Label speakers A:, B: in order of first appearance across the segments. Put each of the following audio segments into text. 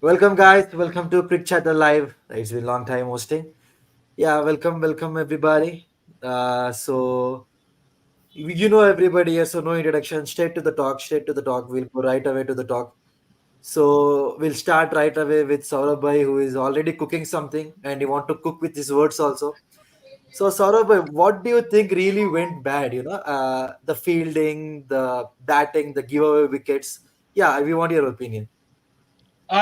A: Welcome, guys. Welcome to CricChatter Live. It's been a long time hosting. Yeah, welcome, everybody. Everybody here, so no introduction. Straight to the talk. Straight to the talk. We'll go right away to the talk. So we'll start right away with Saurabh bhai, who is already cooking something, and he want to cook with his words also. So Saurabh bhai, what do you think really went bad? The fielding, the batting, the giveaway wickets. Yeah, we want your opinion.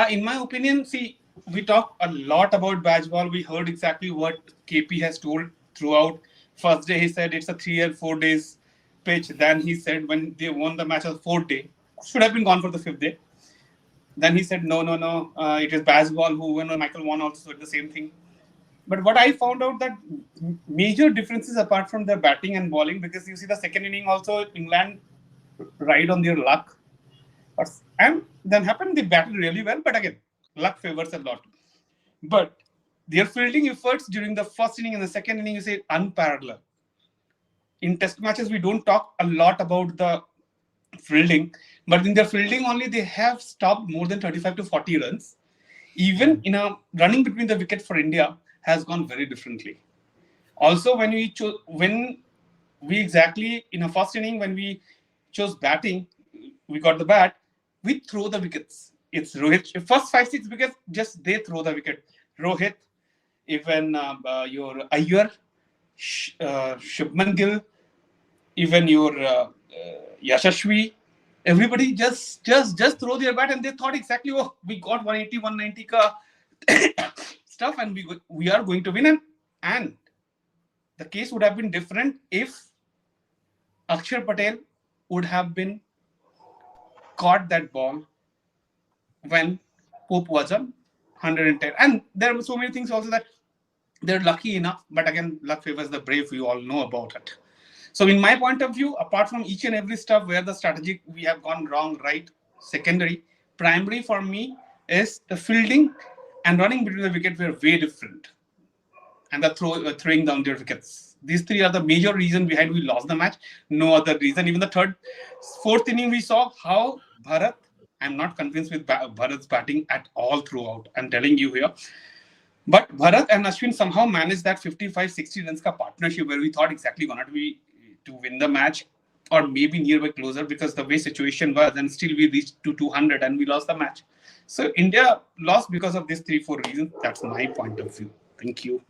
B: In my opinion, see, we talk a lot about badge ball. We heard exactly what KP has told throughout. First day, he said it's a 3 or 4 days pitch. Then he said when they won the match on the fourth day, should have been gone for the fifth day. Then he said, no, no, no, it is badge ball who won, or Michael won also said the same thing. But what I found out that major differences apart from their batting and bowling, because you see the second inning also, England ride on their luck. And then happened they batted really well, but again, luck favors a lot. But their fielding efforts during the first inning and the second inning is unparalleled. In test matches, we don't talk a lot about the fielding, but in their fielding only they have stopped more than 35 to 40 runs. Even in a running between the wicket for India has gone very differently. Also, when we exactly in a first inning when we chose batting, we got the bat, we throw the wickets. It's Rohit. First 5 6 wickets, just they throw the wicket. Rohit, even your Iyer, Shubman Gill, even your Yashashvi, everybody just throw their bat and they thought exactly, oh, we got 180, 190 ka stuff and we are going to win. And the case would have been different if Akshar Patel would have been caught that ball when Pope was on 110. And there were so many things also that they're lucky enough, but again, luck favors the brave. We all know about it. So, in my point of view, apart from each and every stuff where the strategic we have gone wrong, right, secondary, primary for me is the fielding and running between the wicket were way different, and the throwing down their wickets. These three are the major reason behind we lost the match. No other reason. Even the fourth inning, we saw how Bharat. I'm not convinced with Bharat's batting at all throughout. I'm telling you here. But Bharat and Ashwin somehow managed that 55-60 runs ka partnership where we thought exactly going to be to win the match or maybe nearby closer because the way situation was and still we reached to 200 and we lost the match. So India lost because of these 3 4 reasons. That's my point of view. Thank you.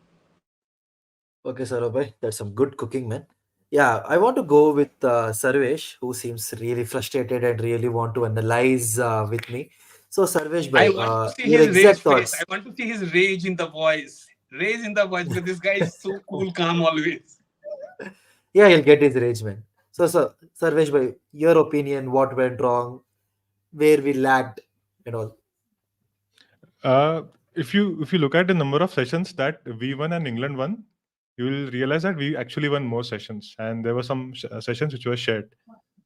A: Okay, Saurabh, that's some good cooking, man. Yeah, I want to go with Sarvesh, who seems really frustrated and really want to analyze with me. So, Sarvesh,
B: I
A: bhai,
B: want to see
A: your
B: his rage
A: exact
B: face. I
A: thoughts.
B: want to see his rage in the voice. Rage in the voice because this guy is so cool, calm always.
A: Yeah, he'll get his rage, man. So, Sarvesh, bhai, your opinion, what went wrong, where we lagged, and all.
C: Uh, if you look at the number of sessions that we won and England won, you will realize that we actually won more sessions, and there were some sessions which were shared.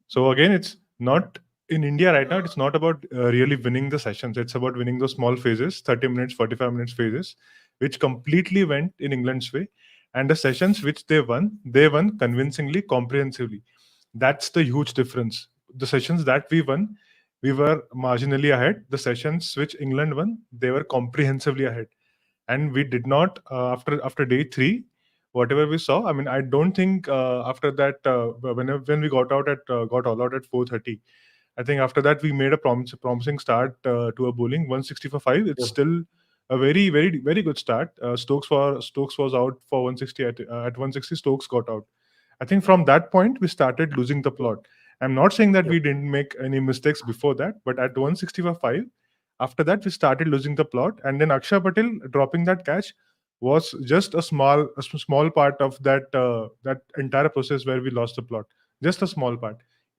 C: So again, it's not in India right now. It's not about really winning the sessions. It's about winning those small phases, 30 minutes, 45 minutes phases, which completely went in England's way. And the sessions which they won convincingly, comprehensively. That's the huge difference. The sessions that we were marginally ahead. The sessions which England won, they were comprehensively ahead. And we did not after day three, whatever we saw. I mean, I don't think after that when we got all out at 4:30. I think after that we made a promising start to a bowling 160 for five. It's
A: Yeah.
C: still a very good start. Stokes was out for 160 at 160. Stokes got out. I think from that point we started losing the plot. I'm not saying that
A: Yep.
C: we didn't make any mistakes before that, but at 160 for five, after that we started losing the plot, and then Akshay Patel dropping that catch was just a small part of that entire process where we lost the plot. Just a small part.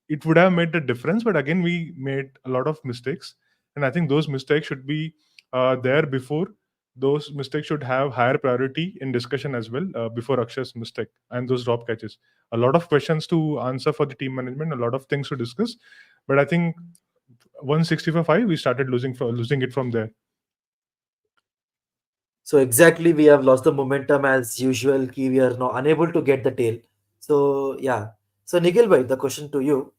C: It would have made the difference, but again we made a lot of mistakes, and I think those mistakes should be there before. Those mistakes should have higher priority in discussion as well before Akshay's mistake and those drop catches. A lot of questions to answer for the team management, a lot of things to discuss, but I think 160 for 5 we started losing it from there.
A: So exactly, we have lost the momentum as usual. We are now unable to get the tail. So yeah. So Nikhil bhai, the question to you.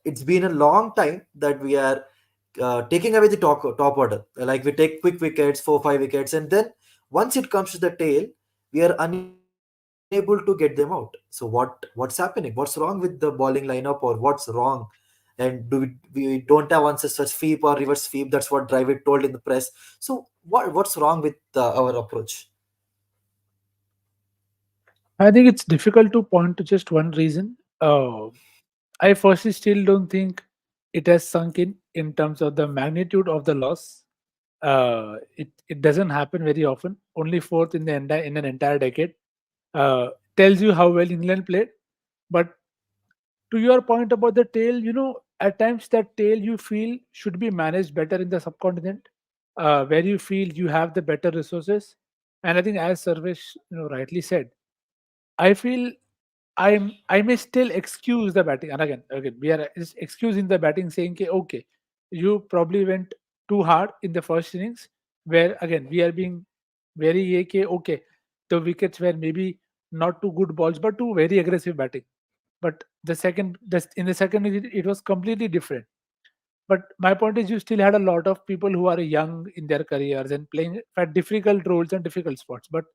A: It's been a long time that we are taking away the top order. Like we take quick wickets, 4 5 wickets, and then once it comes to the tail, we are unable to get them out. So what's happening? What's wrong with the bowling lineup, or what's wrong? And we don't have answers such sweep or reverse sweep? That's what Dravid told in the press. So what's wrong with our approach?
D: I think it's difficult to point to just one reason. I firstly still don't think it has sunk in terms of the magnitude of the loss. It doesn't happen very often. Only fourth in an entire decade. Tells you how well England played. But to your point about the tail, at times that tail you feel should be managed better in the subcontinent, where you feel you have the better resources. And I think, as Sarvesh rightly said, I feel I may still excuse the batting. And again, we are just excusing the batting, saying, okay, you probably went too hard in the first innings, where again we are being very okay. The wickets were maybe not too good balls, but too very aggressive batting. But in the second innings, it was completely different. But my point is, you still had a lot of people who are young in their careers and playing at difficult roles and difficult spots. But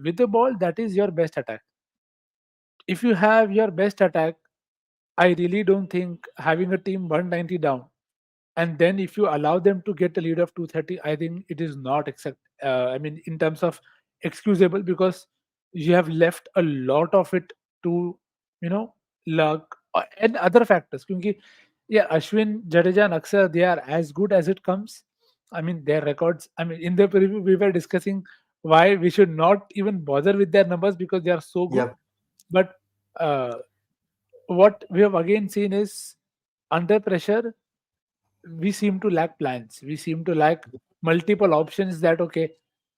D: with the ball, that is your best attack. If you have your best attack, I really don't think having a team 190 down, and then if you allow them to get a lead of 230, I think it is not accept. I mean, in terms of excusable, because you have left a lot of it to you know luck and other factors. Because yeah, Ashwin, Jadeja, and Akshar, they are as good as it comes. I mean, their records. I mean, in the preview, we were discussing why we should not even bother with their numbers because they are so good.
A: Yep.
D: But uh, what we have again seen is under pressure, we seem to lack plans. We seem to lack multiple options that, okay,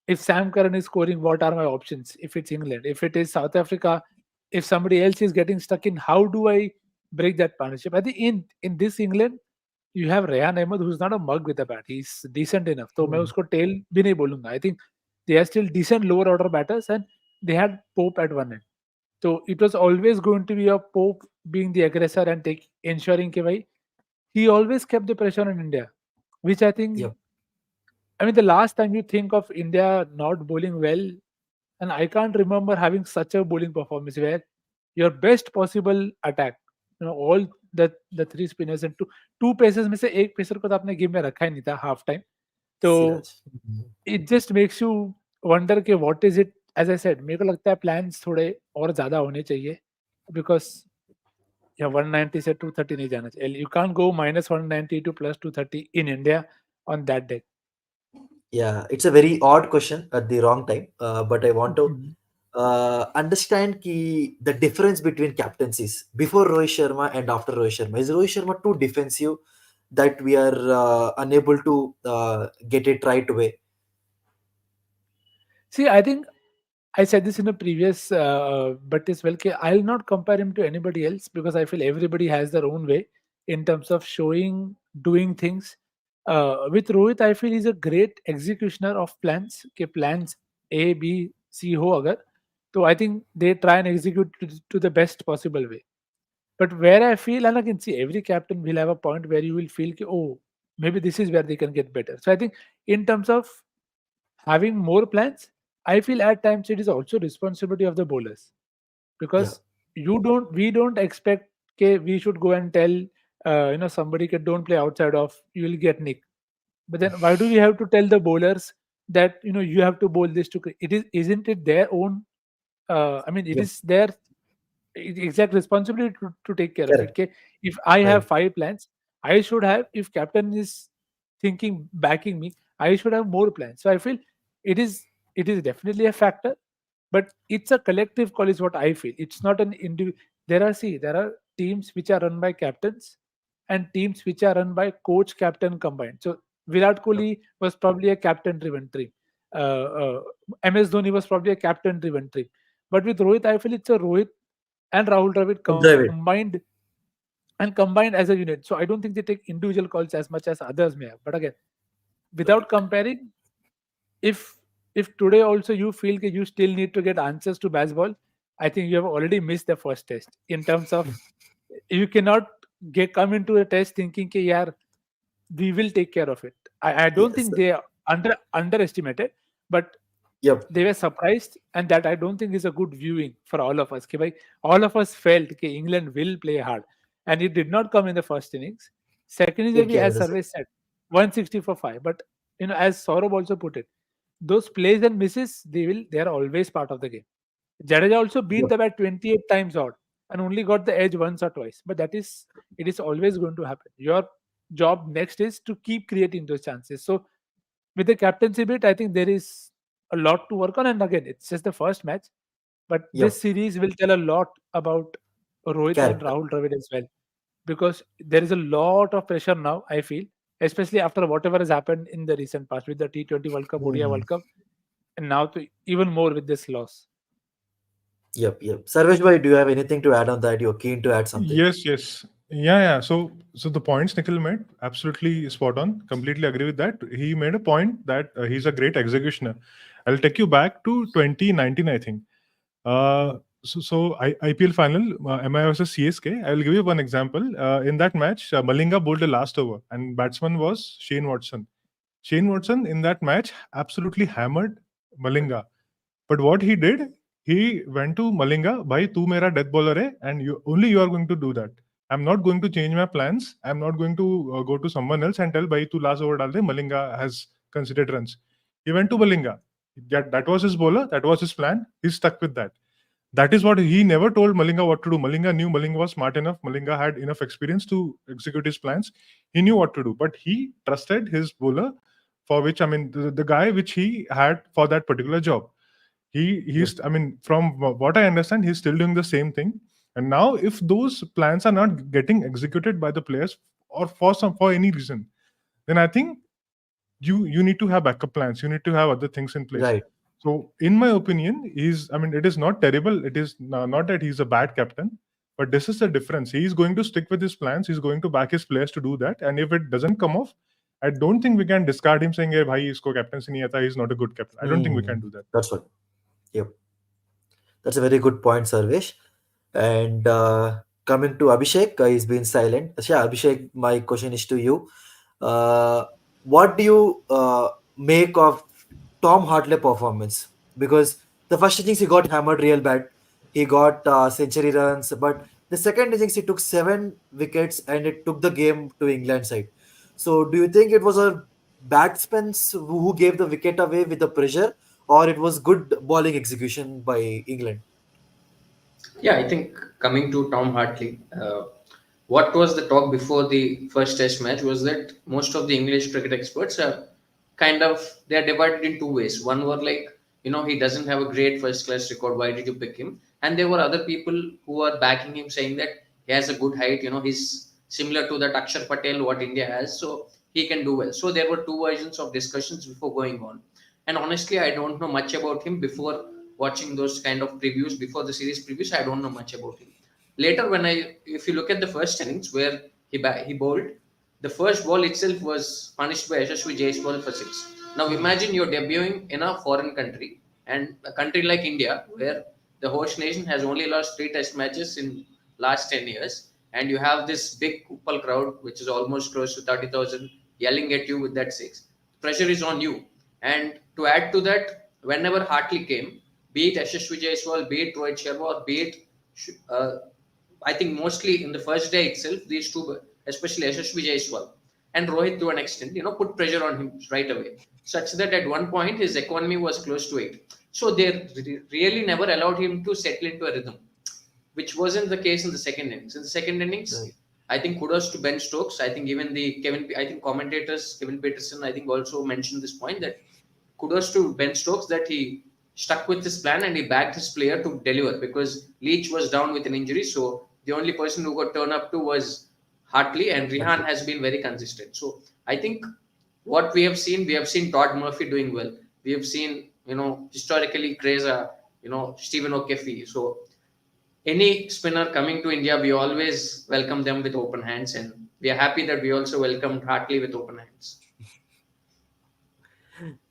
D: if Sam Curran is scoring, what are my options? If it's England, if it is South Africa, if somebody else is getting stuck in, how do I break that partnership? I think in this England, you have Rehan Ahmed, who's not a mug with a bat. He's decent enough. So मैं
A: Hmm.
D: उसको tail भी नहीं बोलूंगा. I think they are still decent lower order batters, and they had Pope at one end. So it was always going to be a Pope being the aggressor and ensuring कि भाई he always kept the pressure on India, which I think,
A: Yep.
D: I mean, the last time you think of India not bowling well, and I can't remember having such a bowling performance where your best possible attack, all the three spinners and two pacers में से एक pacer को तो आपने game में रखा ही नहीं था हाफ टाइम. तो
A: Siraj. Mhm.
D: it just makes you wonder कि what is it. As I said, मेरे को लगता है plans थोड़े और ज़्यादा होने चाहिए because yeah, 190 से 230 नहीं जाना चाहिए. You can't go minus 190 to plus 230 in India on that day.
A: Yeah, it's a very odd question at the wrong time. But I want to
D: Mhm.
A: understand the difference between captaincies before Rohit Sharma and after Rohit Sharma. Is Rohit Sharma too defensive that we are unable to get it right away?
D: See, I think I said this in a previous, but as well, I'll not compare him to anybody else because I feel everybody has their own way in terms of showing, doing things. With Rohit, I feel he's a great executioner of plans. Plans A, B, C ho agar. So I think they try and execute to the best possible way. But where I feel, and I can see every captain will have a point where you will feel, oh, maybe this is where they can get better. So I think in terms of having more plans, I feel at times it is also responsibility of the bowlers
A: Yeah,
D: because we don't expect we should go and tell somebody don't play outside of, you will get nick. But then why do we have to tell the bowlers that you have to bowl this to isn't it their own, I mean, it
A: yeah,
D: is their exact responsibility to take care of it.
A: correct,
D: Okay, if I have
A: right.
D: 5 plans, I should have, if captain is thinking backing me, I should have more plans. So I feel it is it is definitely a factor, but it's a collective call is what I feel. It's not an individual. There are teams which are run by captains and teams which are run by coach captain combined. So Virat
A: Yep.
D: Kohli was probably a captain driven team. Uh, uh, MS Dhoni was probably a captain driven team. But with Rohit, I feel it's a Rohit and Rahul Dravid
A: Drive it.
D: combined as a unit. So I don't think they take individual calls as much as others may have. But again, without comparing, if today also you feel that you still need to get answers to baseball, I think you have already missed the first test in terms of you cannot come into a test thinking that yeah, we will take care of it. I don't
A: Yes.
D: think they are underestimated, but
A: Yep.
D: they were surprised, and that I don't think is a good viewing for all of us. कि भाई, all of us felt that England will play hard, and it did not come in the first innings. Second innings,
A: It
D: maybe
A: came in
D: as
A: the second.
D: Sarvesh said, 160 for five. But as Saurabh also put it, those plays and misses, they are always part of the game. Jadeja also beat
A: Yep.
D: the bat 28 times odd and only got the edge once or twice. But it is always going to happen. Your job next is to keep creating those chances. So with the captaincy bit, I think there is a lot to work on. And again, it's just the first match, but this
A: Yep.
D: series will tell a lot about Rohit and
A: Character.
D: Rahul Dravid as well, because there is a lot of pressure now. I feel, especially after whatever has happened in the recent past with the T20 World Cup, ODI
A: Hmm.
D: World Cup, and now even more with this loss.
A: Yep. Yep. Sarvesh bhai, do you have anything to add on that? You're keen to add something?
C: Yes, yes. Yeah, yeah. So the points Nikhil made, absolutely spot on. Completely agree with that. He made a point that he's a great executioner. I'll take you back to 2019, I think. Uh, IPL final, MI versus CSK. I will give you one example. In that match, Malinga bowled the last over, and batsman was Shane Watson. Shane Watson in that match absolutely hammered Malinga. But what he did, he went to Malinga, bhai, tu mera death bowler hai, and you are going to do that. I'm not going to change my plans. I'm not going to go to someone else and tell, bhai, tu last over dal de. Malinga has considered runs. He went to Malinga. That was his bowler. That was his plan. He's stuck with that. That is what he never told Malinga what to do. Malinga knew, Malinga was smart enough. Malinga had enough experience to execute his plans. He knew what to do, but he trusted his bowler, for which, I mean, the guy which he had for that particular job.
A: Yep.
C: He's, I mean, from what I understand, he's still doing the same thing. And now, if those plans are not getting executed by the players, or for any reason, then I think you need to have backup plans. You need to have other things in place.
A: Right.
C: So in my opinion, he's, I mean, it is not terrible. It is not that he's a bad captain, but this is the difference. He's going to stick with his plans. He's going to back his players to do that. And if it doesn't come off, I don't think we can discard him saying, hey, bhai, isko captaincy nahi aata, he's not a good captain. I don't think we
A: Hmm.
C: can do that.
A: That's what. Yep. That's a very good point, Sarvesh. And coming to Abhishek, he's been silent. Yeah, Abhishek, my question is to you. Uh, what do you make of Tom Hartley performance? Because the first innings he got hammered real bad. He got century runs, but the second innings he took 7 wickets and it took the game to England side. So do you think it was a batsman who gave the wicket away with the pressure, or it was good bowling execution by England?
E: Yeah, I think coming to Tom Hartley, what was the talk before the first Test match was that most of the English cricket experts are kind of they are divided in two ways. One were like, he doesn't have a great first class record. Why did you pick him? And there were other people who are backing him, saying that he has a good height. He's similar to that Akshar Patel what India has, so he can do well. So there were two versions of discussions before going on. And honestly, I don't know much about him before watching those kind of previews before the series previews. I don't know much about him. Later, if you look at the first innings where he bowled, the first ball itself was punished by Yashasvi Jaiswal for six. Now imagine you're debuting in a foreign country and a country like India where the host nation has only lost 3 Test matches in last 10 years, and you have this big Kupal crowd which is almost close to 30,000 yelling at you with that six. Pressure is on you, and to add to that, whenever Hartley came, be it Yashasvi Jaiswal, be it Rohit Sharma, or be it uh, I think mostly in the first day itself, these two, especially Yashasvi Jaiswal and Rohit to an extent, put pressure on him right away, such that at one point his economy was close to 8. So they really never allowed him to settle into a rhythm, which wasn't the case in the second innings. In the second innings,
A: Right.
E: I think kudos to Ben Stokes. I think even I think commentators, Kevin Peterson, I think also mentioned this point that kudos to Ben Stokes that he stuck with his plan and he backed his player to deliver because Leach was down with an injury. So the only person who got turned up to was Hartley, and Rihan
A: Hartley.
E: has been very consistent. So I think what we have seen Todd Murphy doing well. We have seen, historically Kreza, Stephen O'Keefe. So any spinner coming to India, we always welcome them with open hands, and we are happy that we also welcomed Hartley with open hands.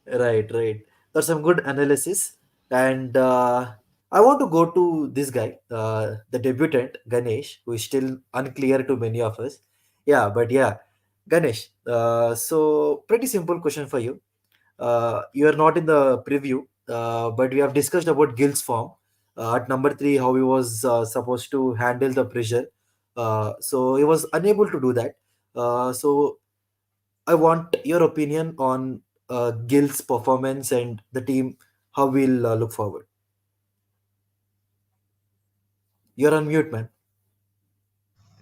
A: Right, right. That's some good analysis. And I want to go to this guy, the debutant, Ganesh, who is still unclear to many of us. Yeah, but yeah. Ganesh, so pretty simple question for you. You are not in the preview, but we have discussed about Gill's form at number three, how he was supposed to handle the pressure. So he was unable to do that. So I want your opinion on Gill's performance and the team, how we'll look forward. You're on mute, man.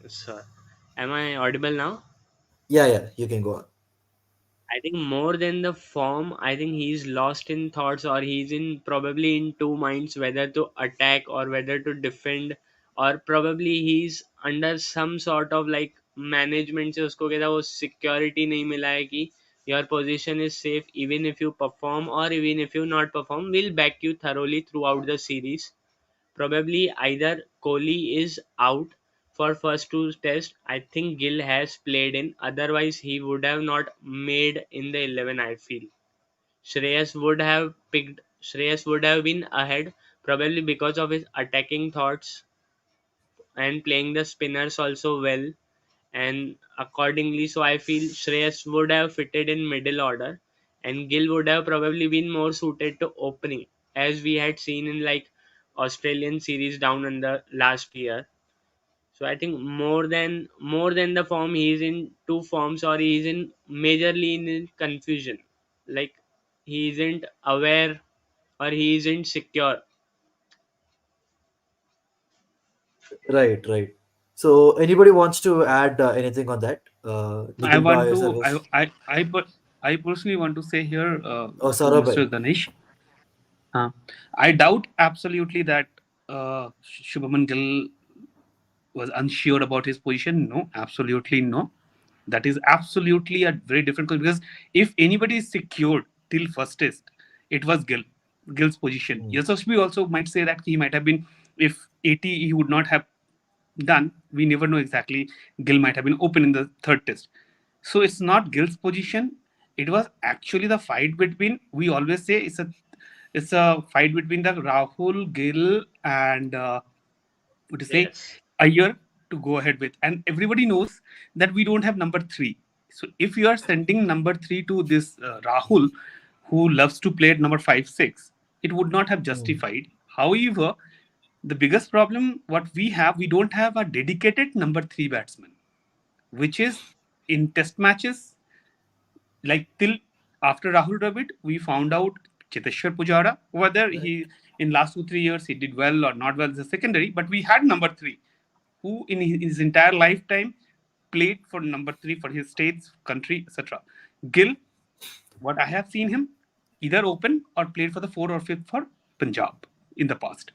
F: So, am I audible now?
A: Yeah, yeah, you can go on.
F: I think more than the form, I think he's lost in thoughts, or he's in probably in two minds whether to attack or whether to defend, or probably he's under some sort of like management से उसको कहता है वो security नहीं मिला है कि your position is safe even if you perform or even if you not perform, we'll back you thoroughly throughout the series. Probably either Kohli is out for first two tests. I think Gill has played in. Otherwise, he would have not made in the 11. I feel Shreyas would have been ahead probably because of his attacking thoughts and playing the spinners also well. And accordingly, so I feel Shreyas would have fitted in middle order, and Gill would have probably been more suited to opening, as we had seen in like Australian series down under last year. So I think more than the form, he's in two forms, or he's in majorly in confusion. Like he isn't aware or he isn't secure.
A: Right, right. So anybody wants to add anything on that?
B: I
A: Nikhil
B: want
A: Bhai or
B: to,
A: Sarvesh?
B: I personally want to say here
A: Oh,
B: to
A: Saurabh
B: Mr.
A: Bhai.
B: Ganesh, I doubt absolutely that Shubhaman Gill was unsure about his position. No, absolutely no. That is absolutely a very different question, because if anybody is secured till first test, it was Gill's position.
A: Hmm.
B: Yashasvi also might say that he might have been, if 80 he would not have done. We never know exactly. Gill might have been open in the third test. So it's not Gill's position. It was actually the fight between. We always say it's a fight between the Rahul, Gill, and what to say,
F: Yes.
B: a year to go ahead with. And everybody knows that we don't have number three. So if you are sending number three to this Rahul, who loves to play at number five, six, it would not have
A: Hmm.
B: justified. However, the biggest problem what we have, we don't have a dedicated number three batsman, which is in test matches, like till after Rahul Dravid, we found out Cheteshwar Pujara. Whether
A: Right.
B: he in last 2 3 years he did well or not well is a secondary, but we had number three, who in his entire lifetime played for number three for his states, country, etc. Gill, what I have seen him either open or played for the four or fifth for Punjab in the past.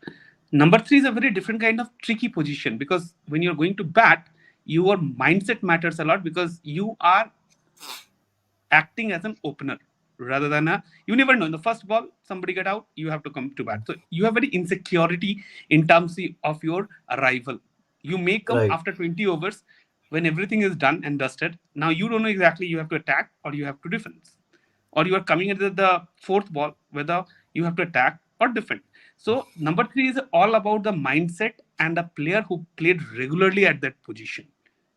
B: Number three is a very different kind of tricky position, because when you're going to bat, your mindset matters a lot, because you are acting as an opener rather than a, you never know, in the first ball somebody get out, you have to come to bat, so you have very insecurity in terms of your arrival. You may come
A: Right.
B: after 20 overs when everything is done and dusted. Now you don't know exactly you have to attack or you have to defend, or you are coming at the fourth ball whether you have to attack or defend. So number three is all about the mindset and a player who played regularly at that position.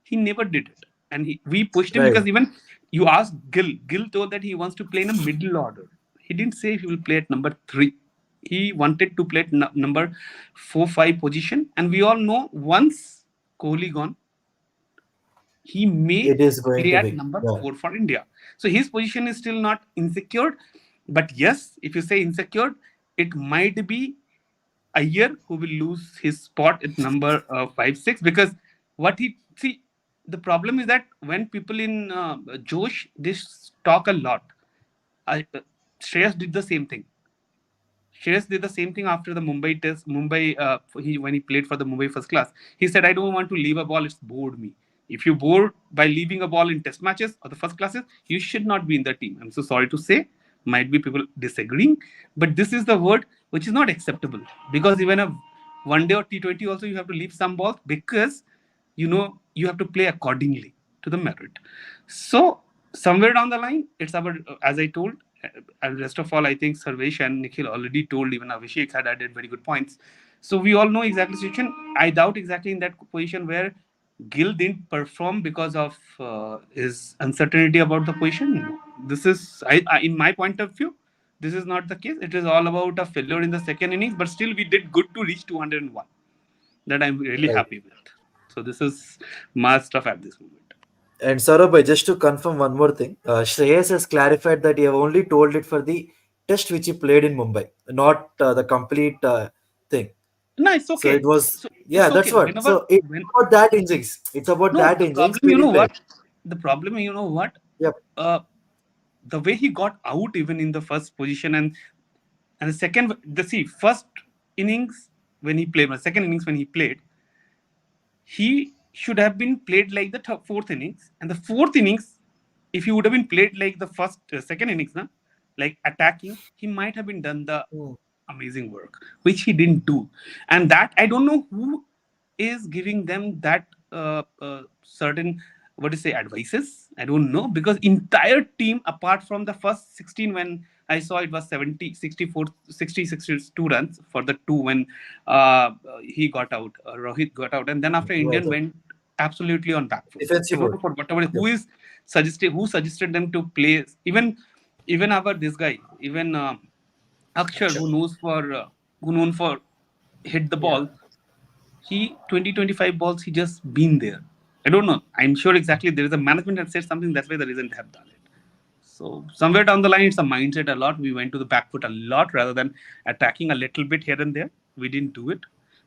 B: He never did it, and we pushed him, because
A: Right.
B: even you asked Gill. Gill told that he wants to play in a middle order. He didn't say he will play at number three. He wanted to play at number 4 5 position, and we all know once Kohli gone, he may
A: It is going
B: play
A: to
B: at
A: be.
B: number
A: Yeah.
B: four for India. So his position is still not insecure. But yes, if you say insecure, it might be Ayer who will lose his spot at number 5 6, because what he see, the problem is that when people in Josh, they talk a lot. Shreyas did the same thing. Shreyas did the same thing after the Mumbai test. Mumbai, when he played for the Mumbai first class, he said, "I don't want to leave a ball. It's bored me. If you bored by leaving a ball in test matches or the first classes, you should not be in the team." I'm so sorry to say, might be people disagreeing, but this is the word which is not acceptable, because even a one day or T20 also you have to leave some balls, because you have to play accordingly to the merit. So somewhere down the line, it's about, as I told, and rest of all, I think Sarvesh and Nikhil already told. Even Abhishek had added very good points. So we all know exactly the situation. I doubt exactly in that position where Gill didn't perform because of his uncertainty about the position. No. This is, in my point of view, this is not the case. It is all about a failure in the second innings, but still we did good to reach 201. That I'm really
A: Right.
B: happy with. So this is my stuff at this moment.
A: And Saurabh, just to confirm one more thing, Shreyas has clarified that he have only told it for the test which he played in Mumbai, not the complete thing.
B: No, it's
A: So it
B: okay.
A: was,
B: So
A: yeah,
B: it's
A: that's
B: okay.
A: what.
B: Whenever
A: So it's
B: when
A: about that innings. It's about
B: no,
A: that
B: the
A: innings
B: problem,
A: where
B: you
A: he
B: know
A: played.
B: what? The problem, you know what?
A: Yep.
B: Uh, the way he got out even in the first position, and the second, the see first innings when he played, second innings when he played, he should have been played like the fourth innings, and the fourth innings, if he would have been played like the first second innings, na, like attacking, he might have been done the
A: Hmm.
B: amazing work, which he didn't do. And that I don't know who is giving them that certain, what to say, advices. I don't know, because entire team apart from the first 16, when I saw it was 70, 64, 60, 62 runs for the two when he got out, Rohit got out, and then after
A: Right.
B: Indian went absolutely on back foot. I
A: Defensive
B: don't know
A: mode.
B: for whatever
A: Yep.
B: who suggested them to play, even our this guy, even Akshar,
E: Akshay.
B: who known for hit the
E: Yeah.
B: ball. He 20-25 balls, he just been there. I don't know. I'm sure exactly there is a management that said something. That's why the reason they have done it. So somewhere down the line, it's a mindset a lot. We went to the back foot a lot rather than attacking a little bit here and there. We didn't do it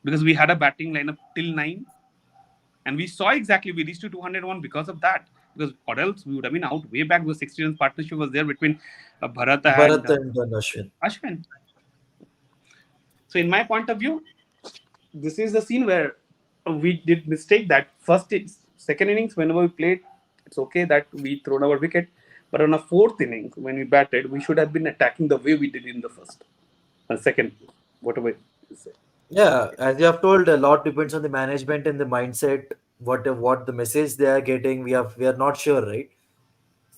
B: because we had a batting lineup till 9, and we saw exactly we reached to 201 because of that. Because or else we would have been out way back. Because 60 runs partnership was there between Bharat and
A: Bharat and Ashwin.
B: Ashwin. So in my point of view, this is the scene where we did mistake that second innings whenever we played, it's okay that we thrown our wicket, but on a fourth inning when we batted, we should have been attacking the way we did in the first and second, whatever you say.
A: Yeah, as you have told, a lot depends on the management and the mindset. What the message they are getting, we are not sure, right?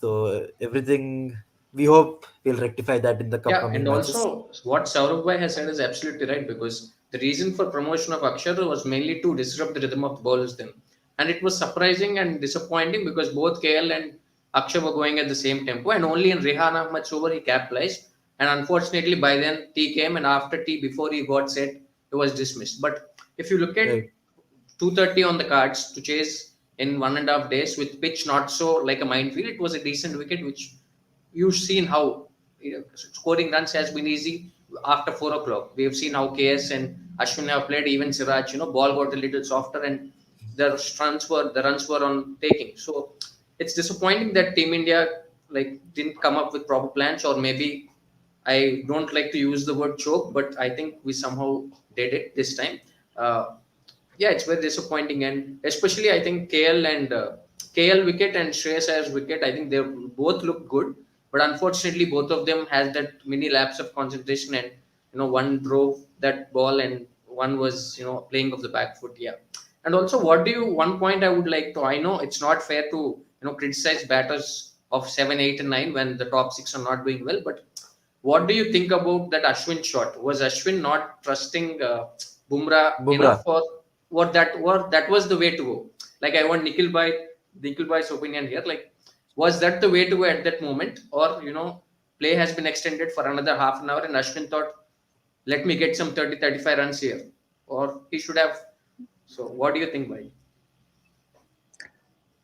A: So everything we hope we'll rectify that in the
E: Yeah,
A: upcoming
E: and
A: matches.
E: also what Saurabh bhai has said is absolutely right, because the reason for promotion of Akshar was mainly to disrupt the rhythm of the bowlers then. And it was surprising and disappointing because both KL and Akshar were going at the same tempo, and only in Rehan Ahmed's over he capitalized. And unfortunately, by then T came, and after T, before he got set, he was dismissed. But if you look at
A: Right.
E: 230 on the cards to chase in 1.5 days with pitch not so like a minefield, it was a decent wicket, which you've seen how, scoring runs has been easy after 4 o'clock. We have seen how KS and Ashwin have played. Even Siraj, ball got a little softer, and the runs were on taking. So it's disappointing that Team India like didn't come up with proper plans, or maybe I don't like to use the word choke, but I think we somehow did it this time. Uh, yeah, it's very disappointing, and especially I think KL wicket and Shreyas Iyer's wicket. I think they both look good, but unfortunately, both of them has that mini lapse of concentration, and one drove that ball, and one was playing off the back foot. Yeah, and also, what do you? One point I would like to. I know it's not fair to criticize batters of 7, 8, and 9 when the top six are not doing well, but what do you think about that Ashwin shot? Was Ashwin not trusting Bumrah
A: Bumrah.
E: enough, or that was the way to go? Like, I want Nikhil Bhai's opinion here. Like, was that the way to go at that moment, or play has been extended for another half an hour, and Ashwin thought, let me get some 30-35 runs here, or he should have. So, what do you think, Bhai?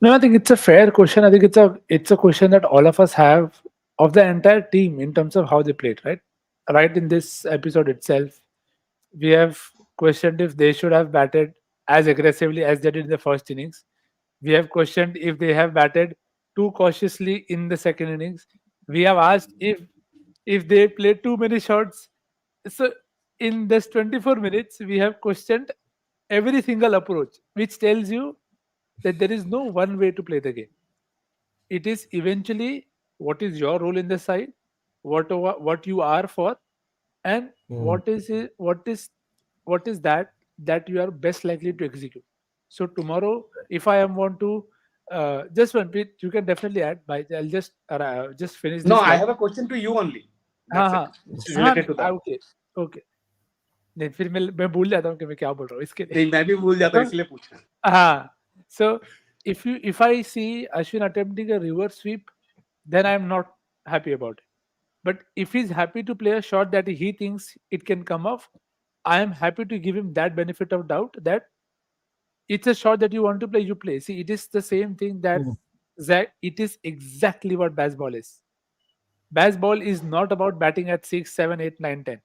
D: No, I think it's a fair question. I think it's a question that all of us have of the entire team in terms of how they played, right? Right in this episode itself, we have questioned if they should have batted as aggressively as they did in the first innings. We have questioned if they have batted too cautiously in the second innings. We have asked if they played too many shots. So in this 24 minutes, we have questioned every single approach, which tells you that there is no one way to play the game. It is eventually what is your role in the side, what you are for, and
A: Hmm.
D: what is that you are best likely to execute. So tomorrow, if I am want to just one bit, you can definitely add. By I'll just finish
B: No,
D: this
B: I
D: line.
B: have a question to you only.
D: हाँ
B: That's it.
D: हाँ हाँ
B: Related to that.
D: Okay okay नहीं फिर मैं भूल जाता हूँ कि मैं क्या बोल रहा हूँ इसके लिए
B: नहीं, मैं भी भूल जाता हूँ, इसलिए पूछा.
D: हाँ So if I see Ashwin attempting a reverse sweep, then I'm not happy about it. But if he's happy to play a shot that he thinks it can come off, I am happy to give him that benefit of doubt that it's a shot that you want to play, you play. See, it is the same thing that
A: Mm.
D: it is exactly what baseball is. Baseball is not about batting at 6, 7, 8, 9, 10.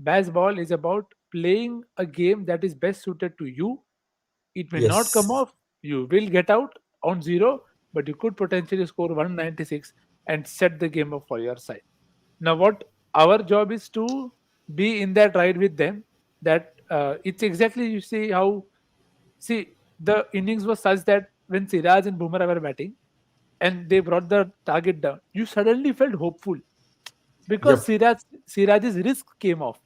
D: Baseball is about playing a game that is best suited to you. It may not come
A: Yes.
D: off. You will get out on zero, but you could potentially score 196 and set the game up for your side. Now, what our job is to be in that ride with them. That it's exactly, you see how, see, the innings was such that when Siraj and Bumrah were batting and they brought the target down, you suddenly felt hopeful because
A: Yep.
D: Siraj's risk came off.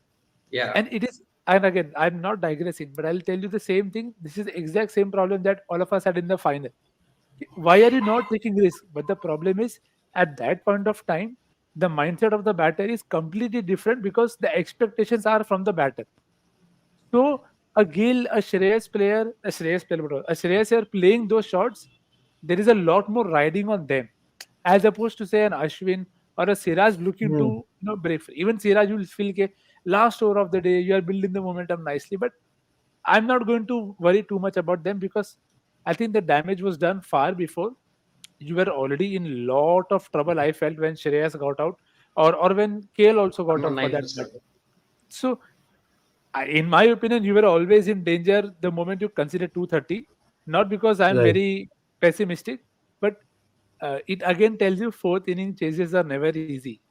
E: Yeah.
D: And it is, and again, I'm not digressing, but I'll tell you the same thing. This is the exact same problem that all of us had in the final. Why are you not taking risk? But the problem is, at that point of time, the mindset of the batter is completely different because the expectations are from the batter. So a Gill, a Shreyas here playing those shots, there is a lot more riding on them, as opposed to say an Ashwin or a Siraj looking to,
A: Mm.
D: break free. Even Siraj will feel okay, last over of the day, you are building the momentum nicely. But I'm not going to worry too much about them because I think the damage was done far before. You were already in lot of trouble. I felt when Shreyas got out, or when KL also got
E: I'm on
D: out for
E: ninth
D: that
E: list.
D: matter. So in my opinion, you were always in danger the moment you consider 230. Not because I'm
A: Right.
D: very pessimistic, but it again tells you fourth inning chases are never easy.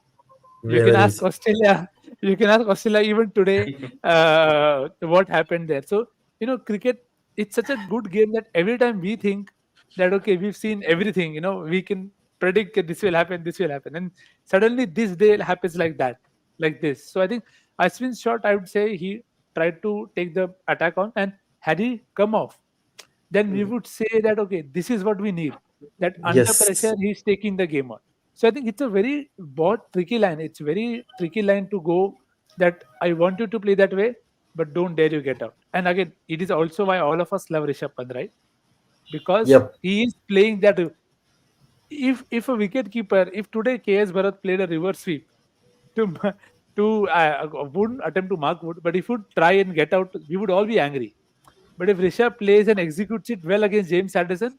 D: You can
A: Very
D: ask
A: easy.
D: Australia. You can ask Australia even today what happened there. So cricket. It's such a good game that every time we think that okay, we've seen everything. We can predict that this will happen, this will happen, and suddenly this day happens like that, like this. So I think Ashwin's shot, I would say he tried to take the attack on, and had he come off, then we
E: Mhm.
D: would say that okay, this is what we need. That under
A: Yes.
D: pressure, he's taking the game on. So I think it's a very broad, tricky line. It's very tricky line to go. That I want you to play that way, but don't dare you get out. And again, it is also why all of us love Rishabh Pant, right? Because
A: Yep.
D: he is playing that. If a wicket keeper, if today KS Bharat played a reverse sweep to wouldn't attempt to mark wood, but if would try and get out, we would all be angry. But if Rishabh plays and executes it well against James Anderson,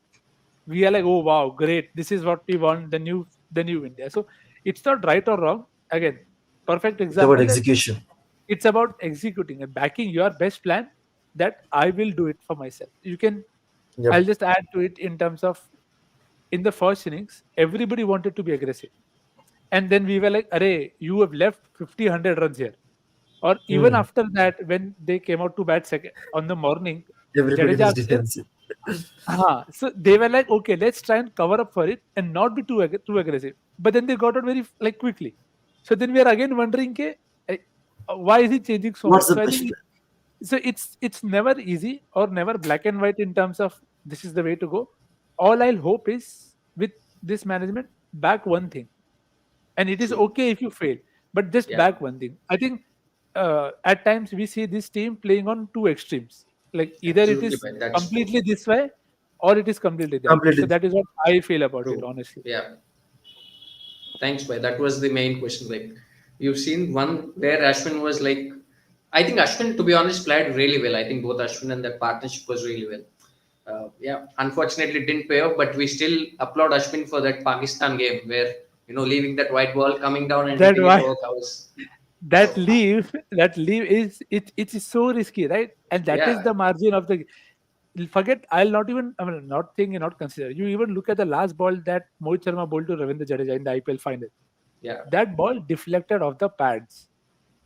D: we are like, oh wow, great! This is what we want, the new India. So it's not right or wrong. Again, perfect
A: It's about
D: example that
A: execution.
D: it's about executing and backing your best plan. That I will do it for myself. You can. I'll
A: Yep.
D: just add to it in terms of in the first innings, everybody wanted to be aggressive. And then we were like, Array, you have left 50, 100 runs here. Or even
A: Mm.
D: after that, when they came out to bat second on the morning,
A: Everybody
D: Jadeja
A: was
D: upstairs.
A: defensive.
D: So they were like, okay, let's try and cover up for it and not be too aggressive. But then they got out very like quickly. So then we are again wondering, eh, why is he changing so
A: What's
D: much?
A: the
D: So I
A: best
D: think
A: plan?
D: so it's never easy or never black and white in terms of this is the way to go. All I'll hope is with this management, back one thing, and it is
E: True.
D: okay if you fail, but just
E: Yeah.
D: back one thing. I think at times we see this team playing on two extremes, like either it
E: Absolutely,
D: is
E: right. That's true.
D: completely this way or it is completely that way. So
A: Completely.
D: that is what I feel about it,
E: True.
D: honestly.
E: Yeah. Thanks, bhai. That was the main question. Like, you've seen one where Ashwin was like, I think Ashwin, to be honest, played really well. I think both Ashwin and their partnership was really well. Yeah, unfortunately, it didn't pay off, but we still applaud Ashwin for that Pakistan game where, leaving that white ball coming down and
D: That
E: hitting it
D: why
E: over cows.
D: that leave is it is so risky, right? And that is
E: Yeah,
D: the margin of the forget. I'll not even, I mean, not think and not consider. You even look at the last ball that Mohit Sharma bowled to Ravindra Jadeja in the IPL final.
E: yeah,
D: That ball deflected off the pads.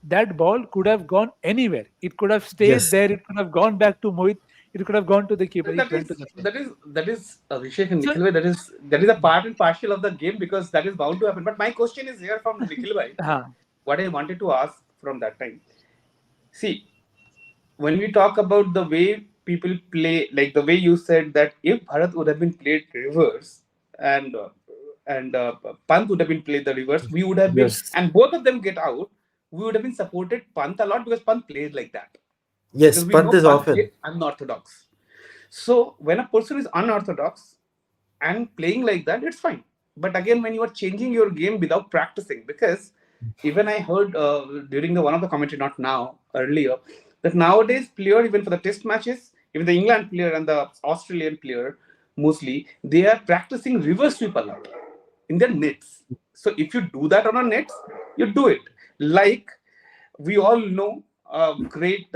D: That ball could have gone anywhere. It could have stayed
A: Yes.
D: there. It could have gone back to Mohit. It could have gone to the keeper. It
B: That
D: went
B: is
D: to the fence.
B: that is Abhishek and
D: So,
B: Nikhil bhai, that is a part and partial of the game because that is bound to happen. But my question is here from Nikhil bhai.
D: huh,
B: What I wanted to ask from that time. See, when we talk about the way people play, like the way you said that if Bharat would have been played reverse and Pant would have been played the reverse, we would have been,
A: Yes.
B: and both of them get out, we would have been supported Pant a lot because Pant plays like that.
A: Yes.
B: Because we
A: Pant
B: know
A: is
B: Pant
A: often.
B: plays unorthodox. So when a person is unorthodox and playing like that, it's fine. But again, when you are changing your game without practicing, because even I heard during the one of the commentary, not now, earlier, that nowadays player, even for the test matches, even the England player and the Australian player, mostly they are practicing reverse sweep a lot in their nets. So if you do that on a nets, you do it. Like we all know a great